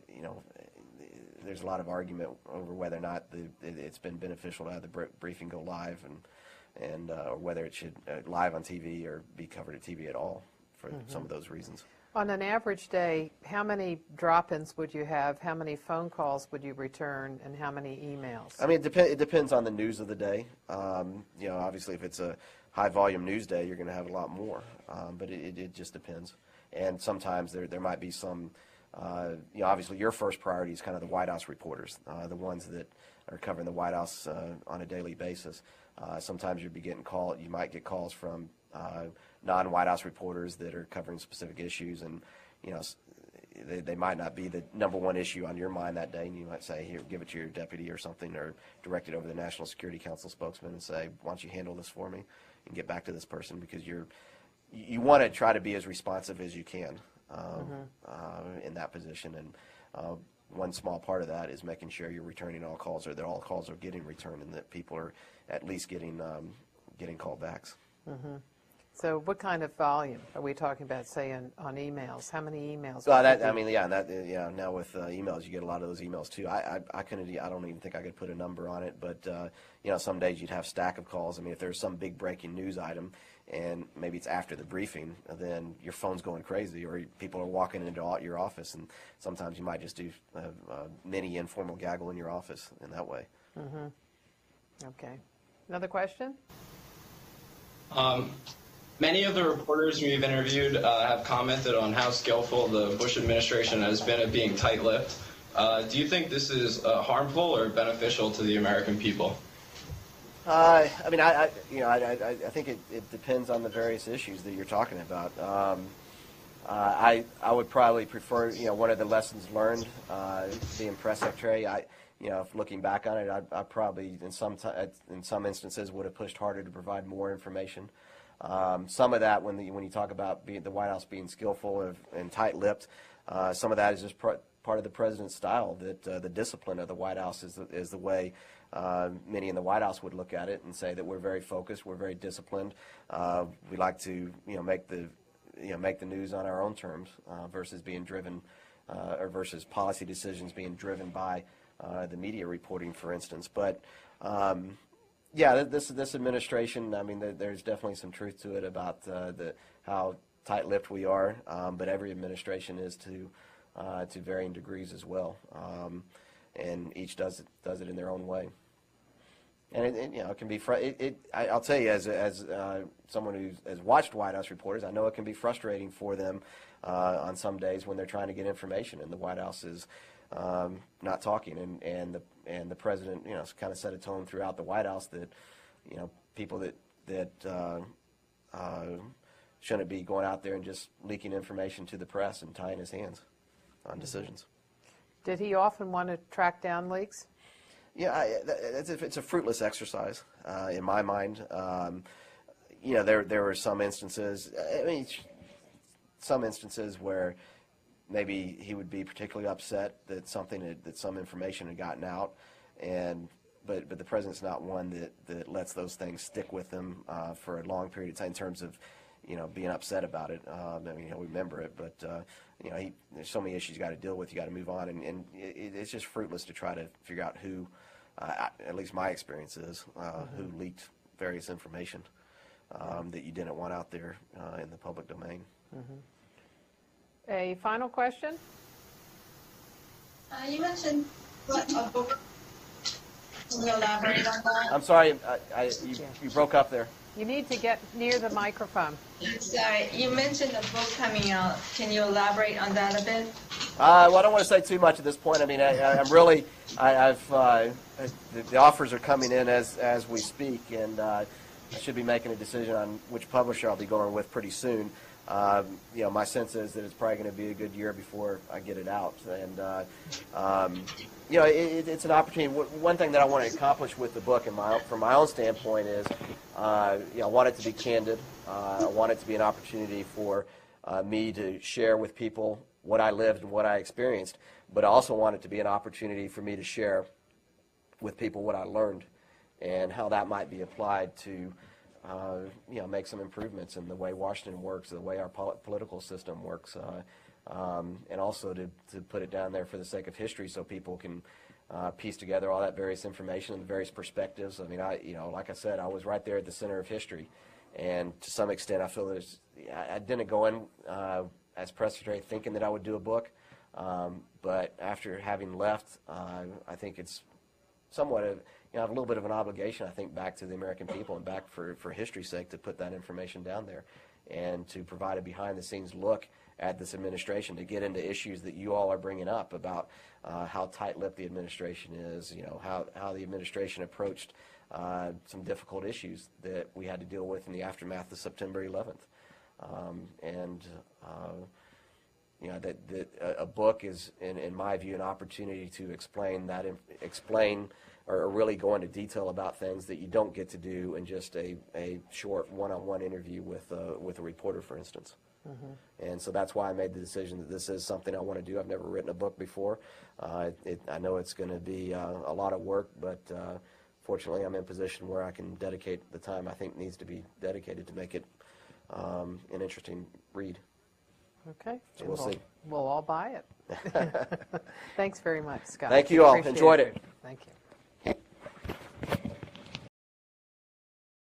there's a lot of argument over whether or not it's been beneficial to have the briefing go live and or whether it should live on TV or be covered at TV at all for some of those reasons. On an average day, how many drop-ins would you have? How many phone calls would you return, and how many emails? I mean, it depends on the news of the day. Obviously, if it's a high-volume news day, you're going to have a lot more. But it just depends. And sometimes there might be some. Obviously, your first priority is kind of the White House reporters, the ones that are covering the White House on a daily basis. Sometimes you might get calls from non-White House reporters that are covering specific issues, and they might not be the number one issue on your mind that day, and you might say, here, give it to your deputy or something, or direct it over to the National Security Council spokesman and say, why don't you handle this for me and get back to this person, because you want to try to be as responsive as you can in that position, and one small part of that is making sure you're returning all calls, or that all calls are getting returned, and that people are at least getting callbacks. Mm-hmm. So what kind of volume are we talking about, say, on emails? How many emails? Well, now with emails, you get a lot of those emails too. I don't even think I could put a number on it, but some days you'd have a stack of calls. I mean, if there's some big breaking news item, and maybe it's after the briefing, then your phone's going crazy, or people are walking into your office, and sometimes you might just do a mini informal gaggle in your office in that way. Mm-hmm. Okay. Another question? Many of the reporters we've interviewed have commented on how skillful the Bush administration has been at being tight-lipped. Do you think this is harmful or beneficial to the American people? I mean, I think it depends on the various issues that you're talking about. I would probably prefer, one of the lessons learned being press secretary. Looking back on it, I probably in some instances would have pushed harder to provide more information. Some of that, when you talk about the White House being skillful and tight-lipped, some of that is just part of the president's style. That the discipline of the White House is the way many in the White House would look at it and say that we're very focused, we're very disciplined. We like to make the news on our own terms versus being driven or versus policy decisions being driven by the media reporting, for instance. But yeah, this administration, I mean, there's definitely some truth to it about how tight-lipped we are, but every administration is to varying degrees as well, and each does it in their own way. And it can be I'll tell you, as someone who has watched White House reporters, I know it can be frustrating for them on some days when they're trying to get information and the White House is not talking, and the president kind of set a tone throughout the White House that people that shouldn't be going out there and just leaking information to the press and tying his hands on decisions. Did he often want to track down leaks? Yeah, it's a fruitless exercise in my mind. There were some instances. I mean, some instances where maybe he would be particularly upset that some information had gotten out, but the president's not one that lets those things stick with him for a long period of time in terms of being upset about it. I mean, he'll remember it, but there's so many issues you got to deal with. You got to move on, and it's just fruitless to try to figure out who. At least my experience is who leaked various information that you didn't want out there in the public domain. A final question? You mentioned a book. Can you elaborate on that? I'm sorry, you broke up there. You need to get near the microphone. Sorry, you mentioned a book coming out. Can you elaborate on that a bit? Well, I don't want to say too much at this point. I mean, the offers are coming in as we speak, and I should be making a decision on which publisher I'll be going with pretty soon. My sense is that it's probably going to be a good year before I get it out, and it's an opportunity. One thing that I want to accomplish with the book, from my own standpoint, is I want it to be candid. I want it to be an opportunity for me to share with people what I lived and what I experienced, but I also want it to be an opportunity for me to share with people what I learned and how that might be applied to make some improvements in the way Washington works, the way our political system works, and also to put it down there for the sake of history so people can piece together all that various information and the various perspectives. I mean, like I said, I was right there at the center of history, and to some extent I feel that I didn't go in as press secretary thinking that I would do a book, but after having left, I think it's somewhat of, I have a little bit of an obligation, I think, back to the American people and back for history's sake to put that information down there and to provide a behind-the-scenes look at this administration, to get into issues that you all are bringing up about how tight-lipped the administration is, how the administration approached some difficult issues that we had to deal with in the aftermath of September 11th. That a book is, in my view, an opportunity to explain or really go into detail about things that you don't get to do in just a short one-on-one interview with a reporter, for instance. And so that's why I made the decision that this is something I want to do. I've never written a book before. I know it's going to be a lot of work, but fortunately I'm in a position where I can dedicate the time I think needs to be dedicated to make it an interesting read. Okay. So we'll see. We'll all buy it. Thanks very much, Scott. Thank you all. Appreciate Enjoyed it. Thank you.